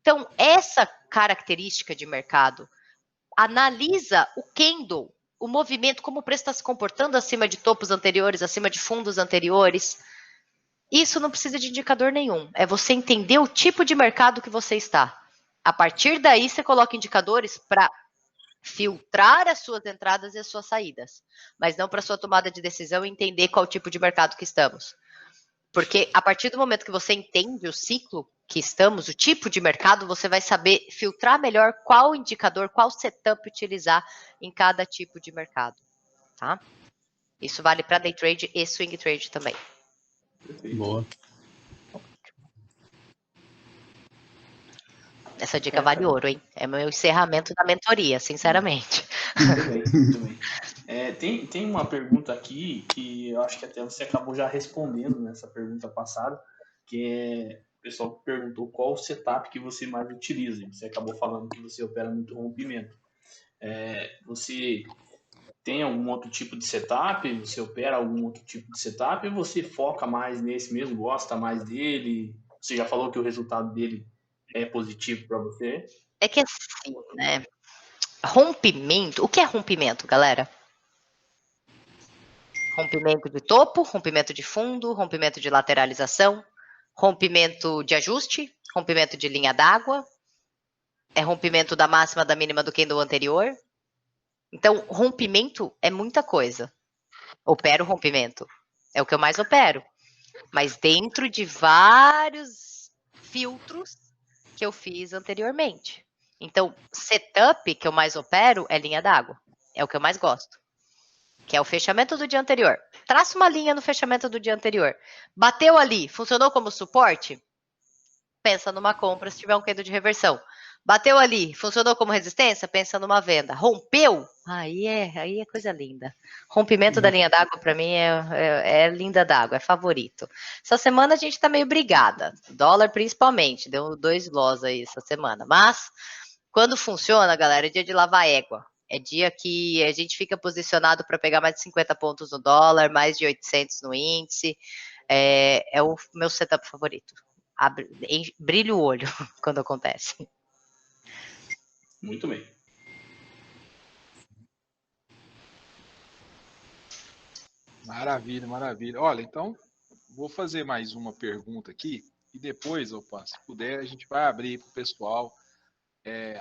Então, essa característica de mercado, analisa o candle, o movimento, como o preço está se comportando acima de topos anteriores, acima de fundos anteriores. Isso não precisa de indicador nenhum. É você entender o tipo de mercado que você está. A partir daí, você coloca indicadores para filtrar as suas entradas e as suas saídas, mas não para sua tomada de decisão e entender qual tipo de mercado que estamos. Porque a partir do momento que você entende o ciclo que estamos, o tipo de mercado, você vai saber filtrar melhor qual indicador, qual setup utilizar em cada tipo de mercado, tá? Isso vale para day trade e swing trade também. Boa. Essa dica vale ouro, hein? É meu encerramento da mentoria, sinceramente. Muito bem. Tem uma pergunta aqui que eu acho que até você acabou já respondendo nessa pergunta passada, que é o pessoal perguntou qual setup que você mais utiliza. Você acabou falando que você opera muito rompimento. Você tem algum outro tipo de setup? Você opera algum outro tipo de setup? Ou você foca mais nesse mesmo, gosta mais dele? Você já falou que o resultado dele é positivo para você? É que assim, né? Rompimento. O que é rompimento, galera? Rompimento de topo, rompimento de fundo, rompimento de lateralização, rompimento de ajuste, rompimento de linha d'água, é rompimento da máxima, da mínima do candle anterior. Então, rompimento é muita coisa. Opero rompimento. É o que eu mais opero. Mas dentro de vários filtros que eu fiz anteriormente. Então, setup que eu mais opero é linha d'água. É o que eu mais gosto. Que é o fechamento do dia anterior. Traça uma linha no fechamento do dia anterior. Bateu ali, funcionou como suporte? Pensa numa compra se tiver um candle de reversão. Bateu ali, funcionou como resistência? Pensa numa venda. Rompeu? Aí é coisa linda. Rompimento da linha d'água, para mim, é linda d'água, é favorito. Essa semana a gente tá meio brigada. Dólar, principalmente. Deu 2 loss aí essa semana. Mas, quando funciona, galera, é dia de lavar égua. É dia que a gente fica posicionado para pegar mais de 50 pontos no dólar, mais de 800 no índice. É o meu setup favorito. Brilha o olho quando acontece. Muito bem. Maravilha, maravilha. Olha, então, vou fazer mais uma pergunta aqui e depois, opa, se puder, a gente vai abrir para o pessoal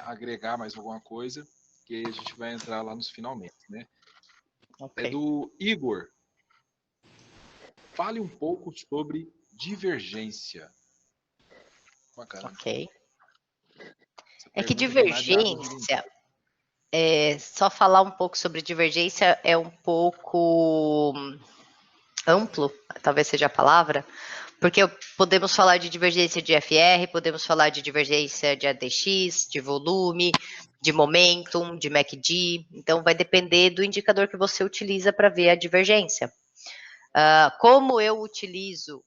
agregar mais alguma coisa, que aí a gente vai entrar lá nos finalmente, né? Okay. É do Igor. Fale um pouco sobre divergência. Bacana. Ok. É que divergência, só falar um pouco sobre divergência é um pouco amplo, talvez seja a palavra, porque podemos falar de divergência de FR, podemos falar de divergência de ADX, de volume, de momentum, de MACD, então vai depender do indicador que você utiliza para ver a divergência. Como eu utilizo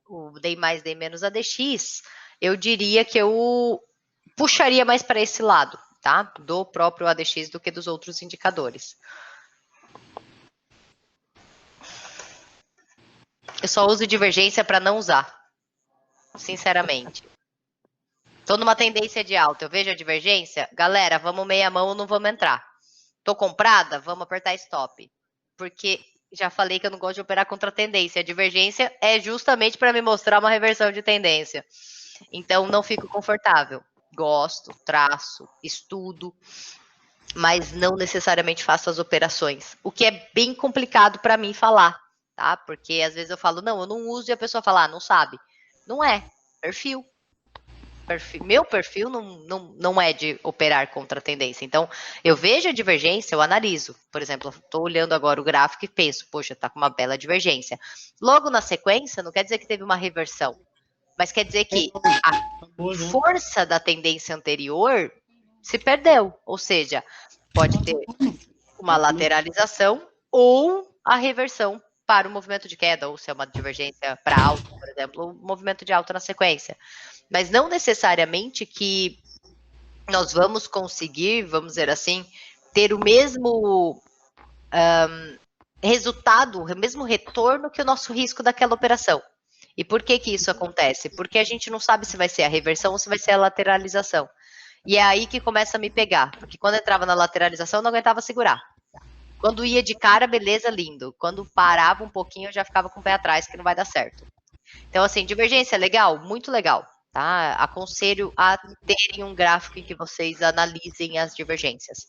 o D mais, D menos ADX, eu diria que eu puxaria mais para esse lado, tá? Do próprio ADX do que dos outros indicadores. Eu só uso divergência para não usar, sinceramente. Tô numa tendência de alta, eu vejo a divergência, galera, vamos meia mão ou não vamos entrar. Tô comprada? Vamos apertar stop. Porque já falei que eu não gosto de operar contra a tendência. A divergência é justamente para me mostrar uma reversão de tendência. Então, não fico confortável. Gosto, traço, estudo, mas não necessariamente faço as operações. O que é bem complicado para mim falar, tá? Porque às vezes eu falo, não, eu não uso, e a pessoa fala, não sabe. Não é, perfil. Meu perfil não é de operar contra a tendência. Então, eu vejo a divergência, eu analiso. Por exemplo, estou olhando agora o gráfico e penso, poxa, está com uma bela divergência. Logo na sequência, não quer dizer que teve uma reversão, mas quer dizer que a força da tendência anterior se perdeu. Ou seja, pode ter uma lateralização ou a reversão para o movimento de queda, ou se é uma divergência para alta, por exemplo, um movimento de alta na sequência. Mas não necessariamente que nós vamos conseguir, vamos dizer assim, ter o mesmo resultado, o mesmo retorno que o nosso risco daquela operação. E por que isso acontece? Porque a gente não sabe se vai ser a reversão ou se vai ser a lateralização. E é aí que começa a me pegar, porque quando entrava na lateralização, eu não aguentava segurar. Quando ia de cara, beleza, lindo. Quando parava um pouquinho, eu já ficava com o pé atrás, que não vai dar certo. Então, assim, divergência legal? Muito legal. Tá? Aconselho a terem um gráfico em que vocês analisem as divergências.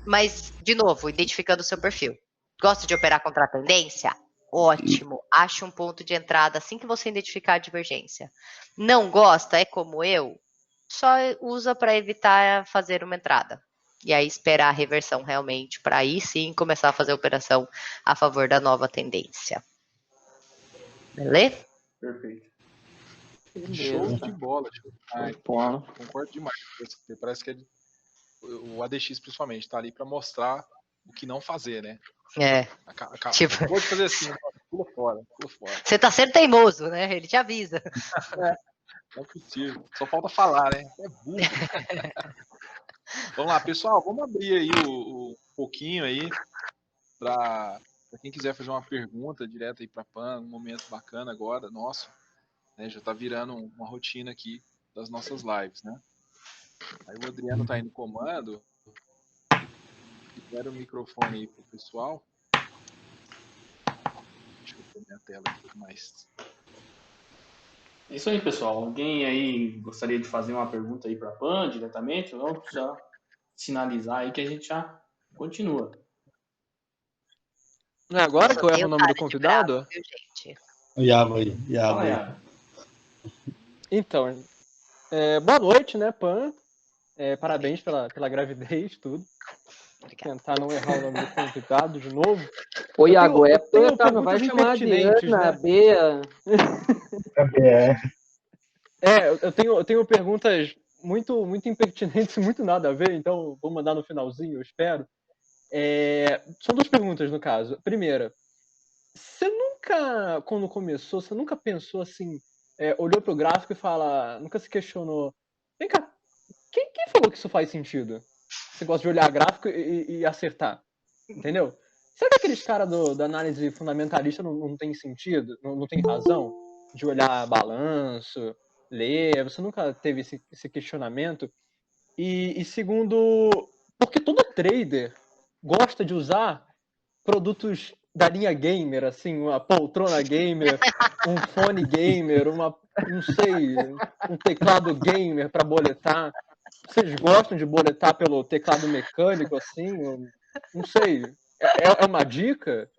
Mas, de novo, identificando o seu perfil. Gosta de operar contra a tendência? Ótimo. Ache um ponto de entrada assim que você identificar a divergência. Não gosta? É como eu? Só usa para evitar fazer uma entrada. E aí esperar a reversão realmente, para aí sim começar a fazer a operação a favor da nova tendência. Beleza? Perfeito. Show de bola. Concordo demais com você. Parece que o ADX, principalmente, está ali para mostrar o que não fazer, né? Tipo, pode fazer assim, pula fora. Você tá sendo teimoso, né? Ele te avisa. Não é possível. Só falta falar, né? É burro. Vamos lá, pessoal. Vamos abrir aí um pouquinho aí para quem quiser fazer uma pergunta direto aí para a Pan, um momento bacana agora, nosso, né? Já está virando uma rotina aqui das nossas lives, né? Aí o Adriano está aí no comando. Libera o microfone aí pro pessoal. Deixa eu pôr minha tela aqui mais. É isso aí, pessoal. Alguém aí gostaria de fazer uma pergunta aí para a Pan diretamente? Vamos já sinalizar aí que a gente já continua. Não é agora que eu erro o nome do convidado? Bravo, viu, gente? O Iago aí. Iago aí. Então, boa noite, né, Pan? Parabéns pela gravidez, tudo. Obrigada. Tentar não errar o nome do convidado de novo. Ô, Iago, tenho Pan, não vai perguntas chamar de impertinentes, Ana, né? Bea. Eu tenho perguntas muito impertinentes e muito nada a ver, então vou mandar no finalzinho, eu espero. São duas perguntas, no caso. Primeira, você nunca, quando começou, você nunca pensou assim, olhou pro gráfico e nunca se questionou, vem cá, quem falou que isso faz sentido? Você gosta de olhar gráfico e acertar, entendeu? Será que aqueles caras da análise fundamentalista não tem sentido, não tem razão de olhar balanço, ler? Você nunca teve esse questionamento? E segundo, porque todo trader gosta de usar produtos da linha gamer, assim, uma poltrona gamer, um fone gamer, não sei, um teclado gamer para boletar. Vocês gostam de boletar pelo teclado mecânico, assim? Não sei. É uma dica?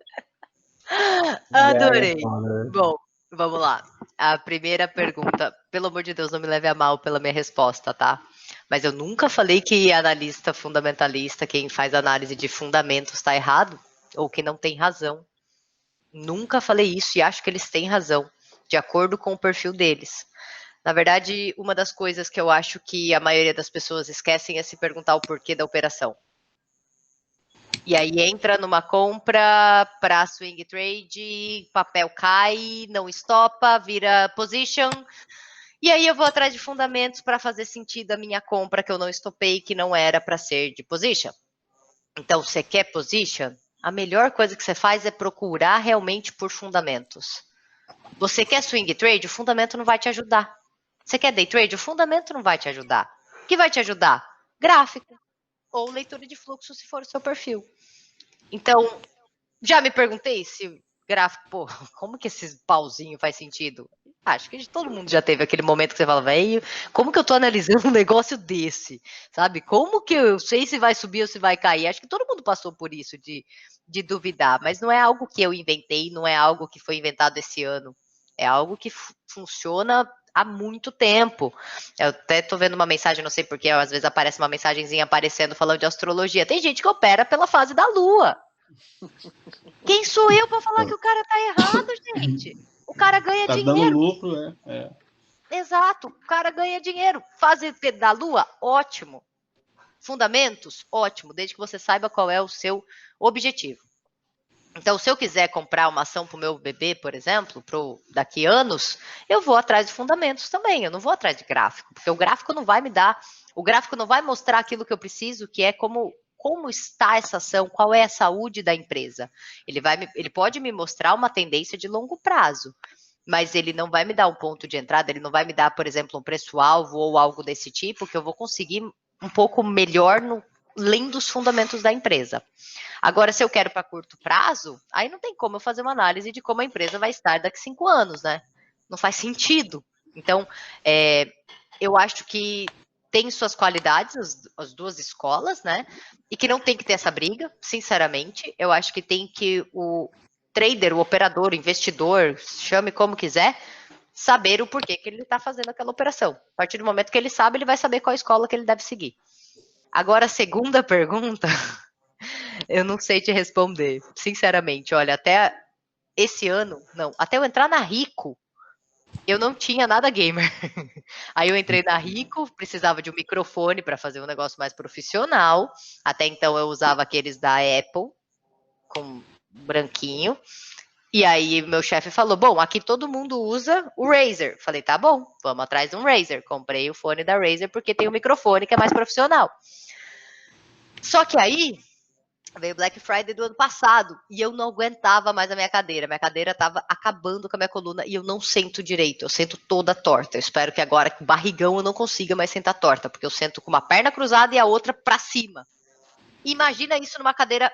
Adorei. Foda. Bom, vamos lá. A primeira pergunta, pelo amor de Deus, não me leve a mal pela minha resposta, tá? Mas eu nunca falei que analista fundamentalista, quem faz análise de fundamentos, está errado ou que não tem razão. Nunca falei isso e acho que eles têm razão, de acordo com o perfil deles. Na verdade, uma das coisas que eu acho que a maioria das pessoas esquecem é se perguntar o porquê da operação. E aí entra numa compra para swing trade, papel cai, não estopa, vira position. E aí eu vou atrás de fundamentos para fazer sentido a minha compra que eu não estopei, que não era para ser de position. Então, você quer position? A melhor coisa que você faz é procurar realmente por fundamentos. Você quer swing trade? O fundamento não vai te ajudar. Você quer day trade? O fundamento não vai te ajudar. O que vai te ajudar? Gráfico ou leitura de fluxo, se for o seu perfil. Então, já me perguntei se gráfico, pô, como que esse pauzinho faz sentido? Acho que todo mundo já teve aquele momento que você fala, velho, como que eu tô analisando um negócio desse? Sabe? Como que eu sei se vai subir ou se vai cair? Acho que todo mundo passou por isso, de duvidar, mas não é algo que eu inventei, não é algo que foi inventado esse ano. É algo que funciona há muito tempo. Eu até tô vendo uma mensagem, não sei porquê, às vezes aparece uma mensagenzinha aparecendo falando de astrologia. Tem gente que opera pela fase da lua. Quem sou eu para falar que o cara tá errado, gente? O cara ganha Tá dando dinheiro. lucro, né? Exato, o cara ganha dinheiro. Fase da lua, ótimo. Fundamentos, ótimo, desde que você saiba qual é o seu objetivo. Então, se eu quiser comprar uma ação para o meu bebê, por exemplo, daqui anos, eu vou atrás de fundamentos também. Eu não vou atrás de gráfico, porque o gráfico não vai me dar, o gráfico não vai mostrar aquilo que eu preciso, que é como está essa ação, qual é a saúde da empresa. Ele pode me mostrar uma tendência de longo prazo, mas ele não vai me dar um ponto de entrada, ele não vai me dar, por exemplo, um preço-alvo ou algo desse tipo, que eu vou conseguir um pouco melhor lendo os fundamentos da empresa. Agora, se eu quero para curto prazo, aí não tem como eu fazer uma análise de como a empresa vai estar daqui a 5 anos, né? Não faz sentido. Então, eu acho que tem suas qualidades, as duas escolas, né? E que não tem que ter essa briga, sinceramente. Eu acho que tem que o trader, o operador, o investidor, chame como quiser, saber o porquê que ele está fazendo aquela operação. A partir do momento que ele sabe, ele vai saber qual escola que ele deve seguir. Agora, a segunda pergunta, eu não sei te responder, sinceramente. Olha, até esse ano, não, até eu entrar na Rico, eu não tinha nada gamer. Aí eu entrei na Rico, precisava de um microfone para fazer um negócio mais profissional. Até então eu usava aqueles da Apple, com branquinho. E aí meu chefe falou, bom, aqui todo mundo usa o Razer. Falei, tá bom, vamos atrás de um Razer. Comprei o fone da Razer porque tem um microfone que é mais profissional. Só que aí veio Black Friday do ano passado e eu não aguentava mais a minha cadeira. Minha cadeira estava acabando com a minha coluna e eu não sento direito. Eu sento toda torta. Eu espero que agora, com barrigão, eu não consiga mais sentar torta, porque eu sento com uma perna cruzada e a outra para cima. Imagina isso numa cadeira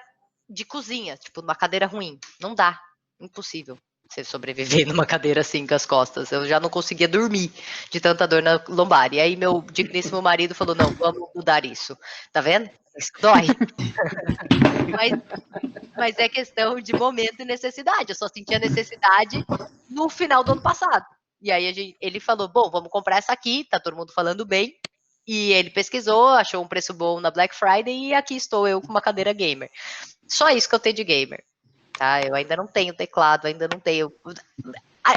de cozinha, tipo, numa cadeira ruim. Não dá. Impossível você sobreviver numa cadeira assim com as costas. Eu já não conseguia dormir de tanta dor na lombar. E aí meu digníssimo marido falou, não, vamos mudar isso. Tá vendo? Isso dói. Mas é questão de momento e necessidade. Eu só sentia necessidade no final do ano passado. E aí ele falou, bom, vamos comprar essa aqui, tá todo mundo falando bem. E ele pesquisou, achou um preço bom na Black Friday e aqui estou eu com uma cadeira gamer. Só isso que eu tenho de gamer. Tá? Eu ainda não tenho teclado, ainda não tenho...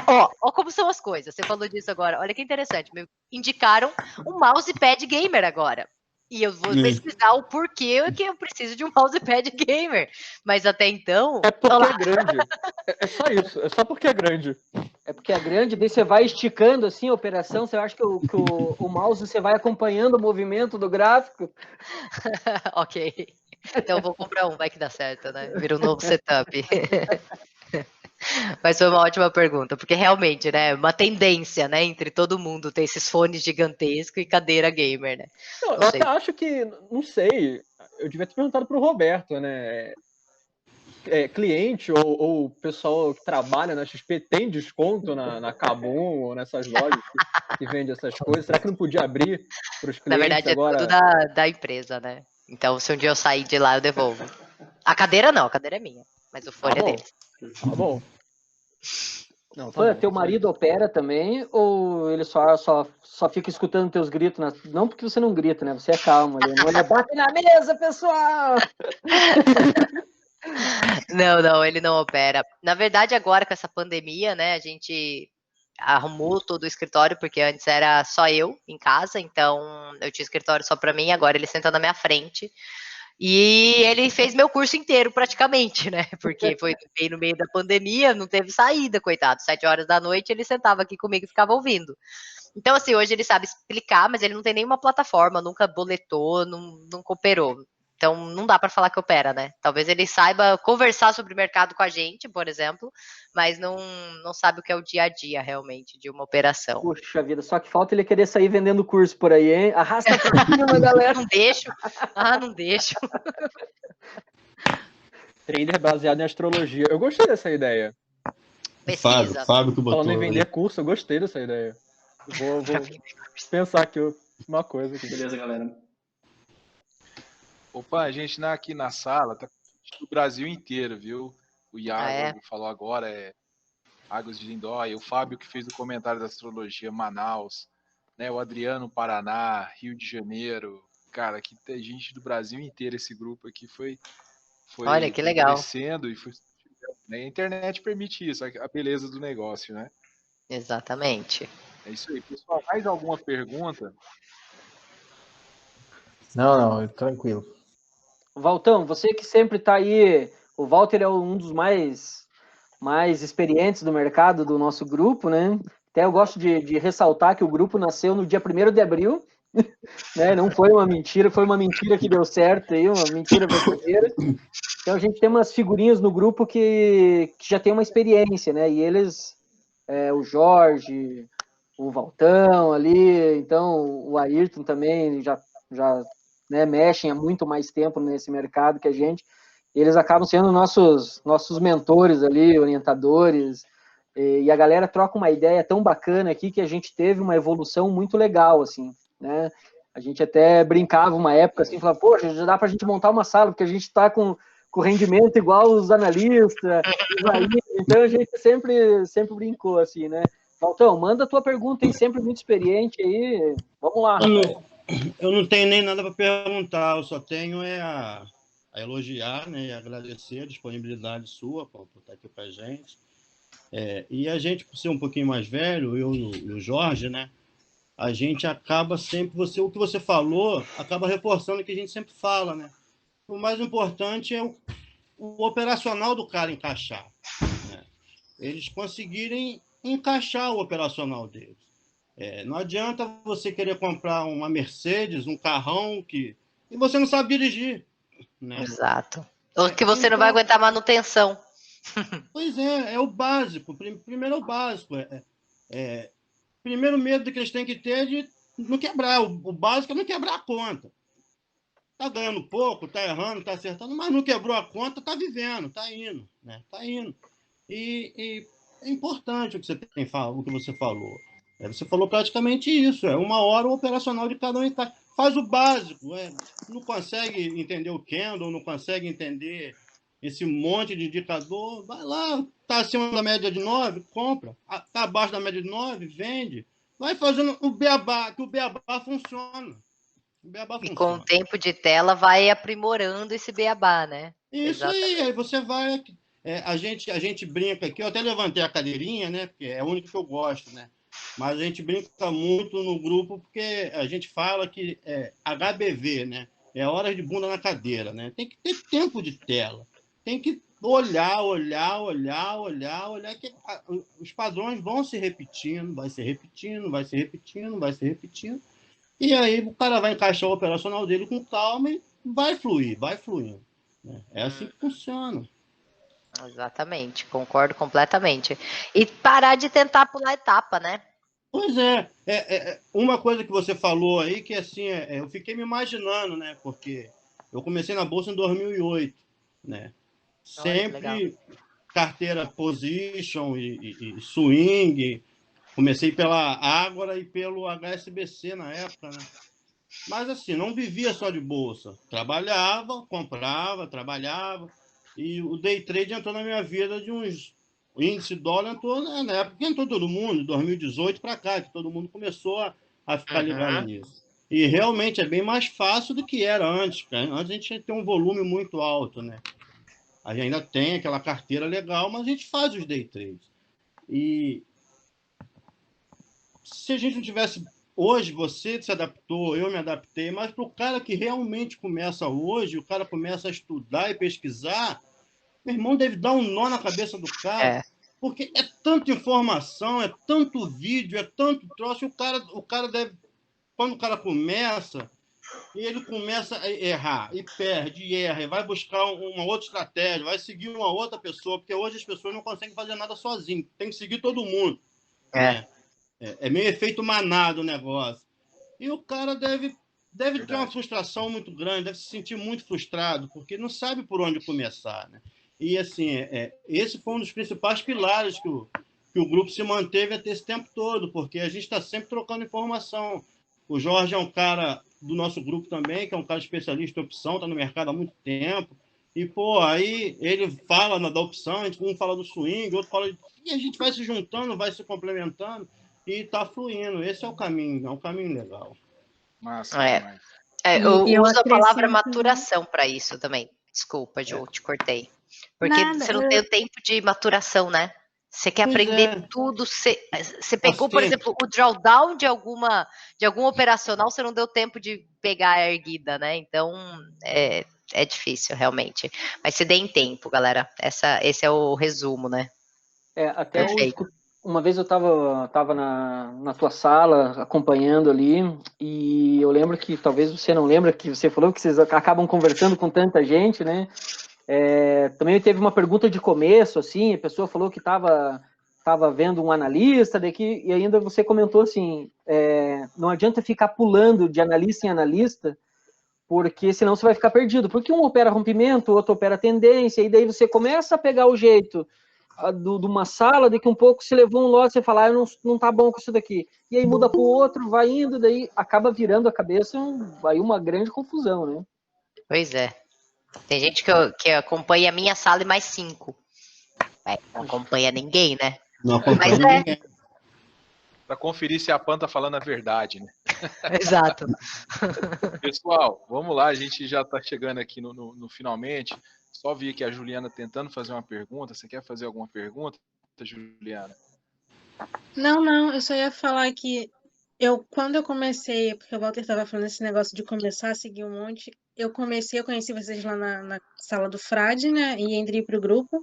Ó como são as coisas. Você falou disso agora. Olha que interessante. Me indicaram um mousepad gamer agora. E eu vou pesquisar o porquê que eu preciso de um mousepad gamer. Mas até então... É porque é grande. É só isso. É só porque é grande. que é grande, daí você vai esticando assim a operação, você acha que o mouse você vai acompanhando o movimento do gráfico? Ok. Então eu vou comprar um, vai que dá certo, né? Vira um novo setup. Mas foi uma ótima pergunta, porque realmente, né, uma tendência, né, entre todo mundo ter esses fones gigantescos e cadeira gamer, né? Não, Não eu sei. até acho que, não sei, eu devia ter perguntado pro Roberto, né? Cliente ou pessoal que trabalha na XP tem desconto na Kabum ou nessas lojas que vende essas coisas? Será que não podia abrir para os Na clientes verdade, é tudo agora? da empresa, né? Então, se um dia eu sair de lá, eu devolvo. A cadeira não, a cadeira é minha, mas o Tá fone é bom, deles. tá bom. Não, tá Pô, bom. teu marido opera também ou ele só fica escutando teus gritos? Não porque você não grita, né? Você é calmo ali. Não, ele bate na mesa, pessoal! Não, ele não opera. Na verdade, agora com essa pandemia, né, a gente arrumou todo o escritório, porque antes era só eu em casa, então eu tinha escritório só para mim, agora ele senta na minha frente. E ele fez meu curso inteiro praticamente, né? Porque foi bem no meio da pandemia, não teve saída, coitado. 7 horas da noite ele sentava aqui comigo e ficava ouvindo. Então, assim, hoje ele sabe explicar, mas ele não tem nenhuma plataforma, nunca boletou, não cooperou. Então, não dá para falar que opera, né? Talvez ele saiba conversar sobre o mercado com a gente, por exemplo, mas não sabe o que é o dia a dia, realmente, de uma operação. Puxa vida, só que falta ele querer sair vendendo curso por aí, hein? Arrasta pra cima, galera! Não deixo. Não deixo. Trader baseado em astrologia. Eu gostei dessa ideia. Pesquisa. Fábio que Falando em botou vender aí. curso, eu gostei dessa ideia. Vou pensar aqui uma coisa aqui. Beleza, galera. Opa, a gente aqui na sala, tá do Brasil inteiro, viu? O Iago É? falou agora, Águas de Lindóia, o Fábio que fez o comentário da astrologia, Manaus, né? O Adriano, Paraná, Rio de Janeiro. Cara, aqui tem gente do Brasil inteiro, esse grupo aqui foi Olha, que legal. crescendo e foi. Né? A internet permite isso, a beleza do negócio, né? Exatamente. É isso aí. Pessoal, mais alguma pergunta? Não, tranquilo. Valtão, você que sempre tá aí, o Walter é um dos mais experientes do mercado do nosso grupo, né? Até eu gosto de ressaltar que o grupo nasceu no dia 1º de abril, né? Não foi uma mentira, foi uma mentira que deu certo aí, uma mentira verdadeira. Então a gente tem umas figurinhas no grupo que já tem uma experiência, né? E eles, o Jorge, o Valtão ali, então o Ayrton também já né, mexem há muito mais tempo nesse mercado que a gente. Eles acabam sendo nossos mentores ali, orientadores, e a galera troca uma ideia tão bacana aqui que a gente teve uma evolução muito legal, assim, né? A gente até brincava uma época assim, falava, poxa, já dá para a gente montar uma sala, porque a gente está com rendimento igual os analistas, então a gente sempre brincou assim, né? Valtão, manda a tua pergunta, hein? Sempre muito experiente aí. Vamos lá, rapaz. Eu não tenho nem nada para perguntar, eu só tenho a elogiar, né, e agradecer a disponibilidade sua para estar aqui para a gente. E a gente, por ser um pouquinho mais velho, eu e o Jorge, né, a gente acaba sempre, o que você falou, acaba reforçando o que a gente sempre fala, né? O mais importante é o operacional do cara encaixar, né? Eles conseguirem encaixar o operacional deles. Não adianta você querer comprar uma Mercedes, um carrão e você não sabe dirigir, né? Exato. Ou que você não vai aguentar manutenção. Pois é o básico. Primeiro é o básico. Primeiro medo que eles têm que ter é de não quebrar. O básico é não quebrar a conta. Tá ganhando pouco, tá errando, tá acertando, mas não quebrou a conta, tá vivendo, tá indo, né? Tá indo. E é importante o que você falou. Você falou praticamente isso. Uma hora o operacional de cada um faz o básico. Não consegue entender o candle, não consegue entender esse monte de indicador, vai lá, está acima da média de 9, compra. Está abaixo da média de 9, vende. Vai fazendo o beabá, que o beabá funciona. O beabá E com o funciona. tempo de tela vai aprimorando esse beabá, né? Isso aí você vai... a gente brinca aqui, eu até levantei a cadeirinha, né? Porque é a única que eu gosto, né? Mas a gente brinca muito no grupo porque a gente fala que HBV, né? É hora de bunda na cadeira, né? Tem que ter tempo de tela. Tem que olhar, que os padrões vão se repetindo, vai se repetindo. E aí o cara vai encaixar o operacional dele com calma e vai fluindo. Né? É assim que funciona. Exatamente, concordo completamente. E parar de tentar pular etapa, né? Pois é. Uma coisa que você falou aí, que assim, eu fiquei me imaginando, né? Porque eu comecei na Bolsa em 2008, né? Sempre carteira position e swing. Comecei pela Ágora e pelo HSBC na época, né? Mas assim, não vivia só de bolsa. Trabalhava, comprava, trabalhava. E o day trade entrou na minha vida de uns... O índice dólar entrou na época que entrou todo mundo, 2018 para cá, que todo mundo começou a ficar ligado nisso. E realmente é bem mais fácil do que era antes. Cara. Antes a gente tinha que ter um volume muito alto, né? A gente ainda tem aquela carteira legal, mas a gente faz os day trades. E se a gente não tivesse... Hoje você se adaptou, eu me adaptei, mas para o cara que realmente começa hoje, o cara começa a estudar e pesquisar, meu irmão deve dar um nó na cabeça do cara, porque é tanta informação, é tanto vídeo, é tanto troço, e o cara deve... Quando o cara começa, e ele começa a errar, e perde, e erra, e vai buscar uma outra estratégia, vai seguir uma outra pessoa, porque hoje as pessoas não conseguem fazer nada sozinho, tem que seguir todo mundo. Né? É meio efeito manado o negócio. E o cara deve ter uma frustração muito grande, deve se sentir muito frustrado, porque não sabe por onde começar. Né? E, assim, esse foi um dos principais pilares que o grupo se manteve até esse tempo todo, porque a gente está sempre trocando informação. O Jorge é um cara do nosso grupo também, que é um cara especialista em opção, está no mercado há muito tempo. E, pô, aí ele fala da opção, um fala do swing, outro fala... E a gente vai se juntando, vai se complementando, e está fluindo. Esse é um caminho legal. Massa, eu uso a palavra maturação para isso também. Desculpa, Ju, te cortei. Porque você não tem o tempo de maturação, né? Você quer aprender tudo. Você pegou, por exemplo, o drawdown de algum operacional, você não deu tempo de pegar a erguida, né? Então, é difícil, realmente. Mas se deem tempo, galera. Esse é o resumo, né? Até uma vez eu estava na tua sala, acompanhando ali, e eu lembro que, talvez você não lembra, que você falou que vocês acabam conversando com tanta gente, né? Também teve uma pergunta de começo, assim, a pessoa falou que estava vendo um analista, e ainda você comentou assim, não adianta ficar pulando de analista em analista, porque senão você vai ficar perdido, porque um opera rompimento, o outro opera tendência, e daí você começa a pegar o jeito de uma sala, daqui um pouco se levou um lote, você fala, não tá bom com isso daqui, e aí muda para o outro, vai indo, daí acaba virando a cabeça, aí uma grande confusão, né? Pois é. Tem gente que acompanha a minha sala e mais 5. Não acompanha ninguém, né? Não acompanha ninguém. Para conferir se a PAN tá falando a verdade, né? Exato. Pessoal, vamos lá, a gente já está chegando aqui no finalmente. Só vi aqui a Juliana tentando fazer uma pergunta. Você quer fazer alguma pergunta, Juliana? Não, eu só ia falar que quando eu comecei, porque o Walter estava falando esse negócio de começar a seguir um monte, eu conheci vocês lá na sala do Frade, né, e entrei pro grupo,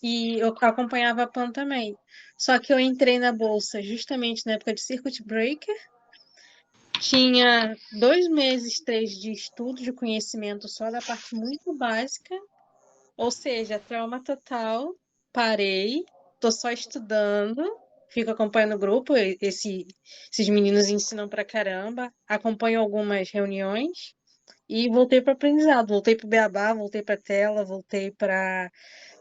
e eu acompanhava a PAN também. Só que eu entrei na bolsa justamente na época de Circuit Breaker, tinha 2 meses, 3 de estudo, de conhecimento só da parte muito básica, ou seja, trauma total, parei, tô só estudando, fico acompanhando o grupo, esses meninos ensinam pra caramba, acompanho algumas reuniões e voltei para aprendizado, voltei para o beabá, voltei para tela, voltei para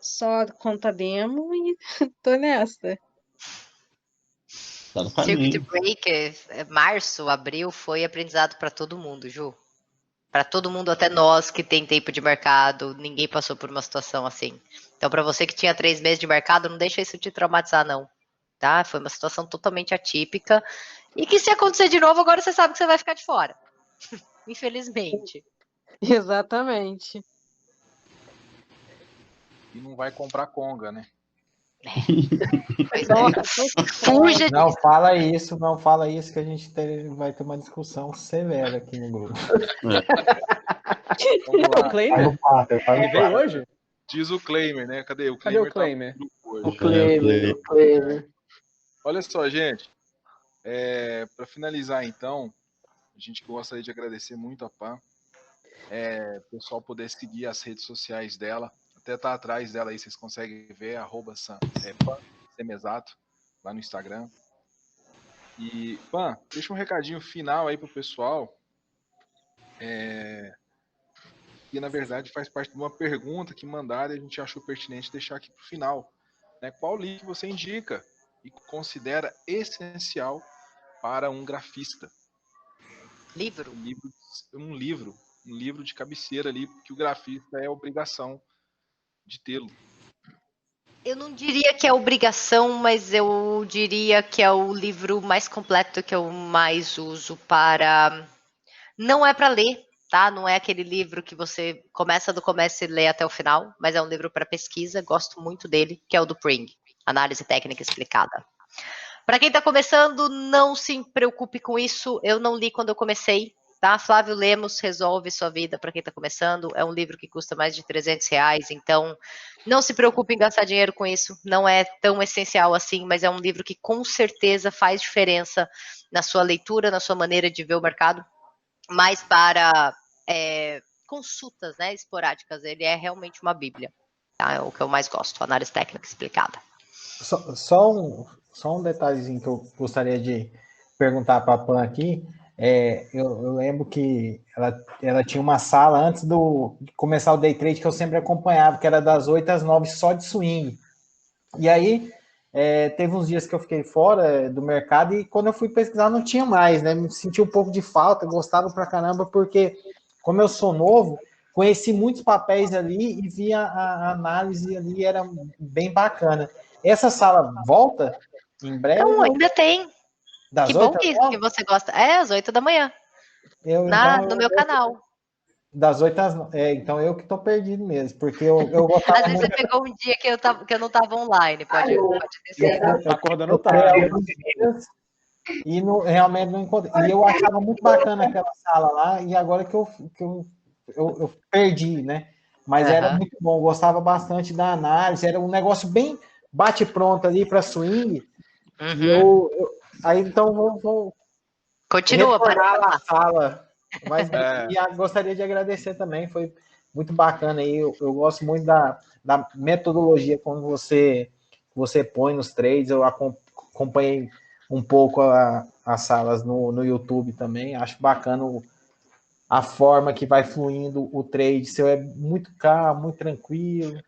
só conta demo e tô nessa. Tá no Circuit caminho. Breaker, março, abril, foi aprendizado para todo mundo, Ju. Para todo mundo, até nós que tem tempo de mercado, ninguém passou por uma situação assim. Então, para você que tinha 3 meses de mercado, não deixa isso te traumatizar, não. Tá? Foi uma situação totalmente atípica. E que se acontecer de novo, agora você sabe que você vai ficar de fora. Infelizmente. Exatamente. E não vai comprar conga, né? Pois é. Fuja Não fala isso que a gente vai ter uma discussão severa aqui no grupo. O Kleiner? Ele veio hoje? Diz o Claimer, né? Cadê o Cadê o Claimer? Claimer? Tá no grupo O hoje. Clever. Olha só, gente. Para finalizar, então, a gente gostaria de agradecer muito a Pan. O pessoal poder seguir as redes sociais dela. Até tá atrás dela aí, vocês conseguem ver, Pan, Semesato, lá no Instagram. E, Pan, deixa um recadinho final aí pro pessoal. Que na verdade faz parte de uma pergunta que mandaram e a gente achou pertinente deixar aqui pro final. Né? Qual livro você indica e considera essencial para um grafista? Livro? Um livro de cabeceira ali, porque o grafista é obrigação de tê-lo. Eu não diria que é obrigação, mas eu diria que é o livro mais completo que eu mais uso para... Não é para ler, tá? Não é aquele livro que você começa do começo e lê até o final, mas é um livro para pesquisa, gosto muito dele, que é o do Pring, Análise Técnica Explicada. Para quem está começando, não se preocupe com isso, eu não li quando eu comecei, tá? Flávio Lemos resolve sua vida para quem está começando, é um livro que custa mais de R$300, então não se preocupe em gastar dinheiro com isso, não é tão essencial assim, mas é um livro que com certeza faz diferença na sua leitura, na sua maneira de ver o mercado, mas para consultas, né, esporádicas, ele é realmente uma bíblia, tá? É o que eu mais gosto, Análise Técnica Explicada. Só um detalhezinho que eu gostaria de perguntar para a Pan aqui. Eu lembro que ela tinha uma sala antes de começar o day trade que eu sempre acompanhava, que era das 8 às 9 só de swing. E aí teve uns dias que eu fiquei fora do mercado e quando eu fui pesquisar não tinha mais, né? Me senti um pouco de falta, gostava pra caramba, porque como eu sou novo, conheci muitos papéis ali e via a análise ali, era bem bacana. Essa sala volta em breve? Então, ainda tem. Das Que bom 8 às que 9? você gosta. É, às 8 da manhã. No meu canal. Das 8 às 9. Então eu que tô perdido mesmo, porque eu gostava Às vezes muito. você pegou um dia que eu não estava online, pode ter sido. Tá acordando tarde. E realmente não encontrei. E eu achava muito bacana aquela sala lá, e agora que eu perdi, né? Mas era muito bom, gostava bastante da análise, era um negócio bem bate-pronto ali para swing. Uhum. Aí então vou Continua retornar para na sala. Mas gostaria de agradecer também, foi muito bacana aí. Eu gosto muito da metodologia como você põe nos trades. Eu acompanhei um pouco as salas no YouTube também. Acho bacana a forma que vai fluindo o trade. Seu é muito calmo, muito tranquilo.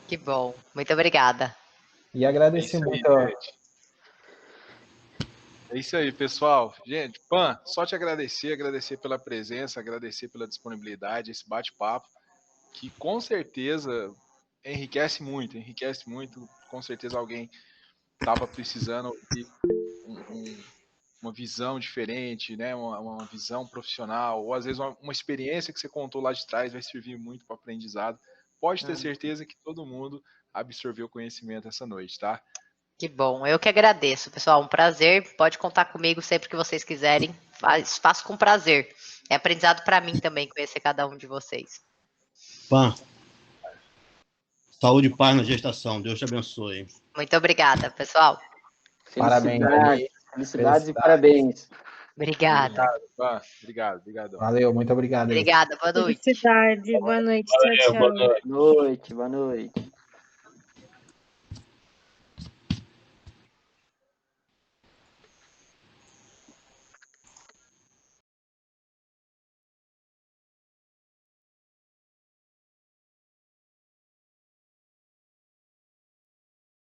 Que bom, muito obrigada. E agradecer muito. É isso aí, pessoal. Gente, Pan, só te agradecer pela presença, agradecer pela disponibilidade, esse bate-papo, que com certeza enriquece muito. Com certeza alguém estava precisando de uma visão diferente, né? Uma visão profissional, ou às vezes uma experiência que você contou lá de trás vai servir muito para o aprendizado. Pode ter certeza que todo mundo absorveu conhecimento essa noite, tá? Que bom, eu que agradeço, pessoal, um prazer, pode contar comigo sempre que vocês quiserem, faço com prazer, é aprendizado para mim também conhecer cada um de vocês. Pan, saúde e paz na gestação, Deus te abençoe. Muito obrigada, pessoal. Felicidades e parabéns. Obrigada. Obrigado. Valeu, muito obrigado. Obrigada, boa noite. Felicidade, boa noite, tchau, tchau. Boa noite.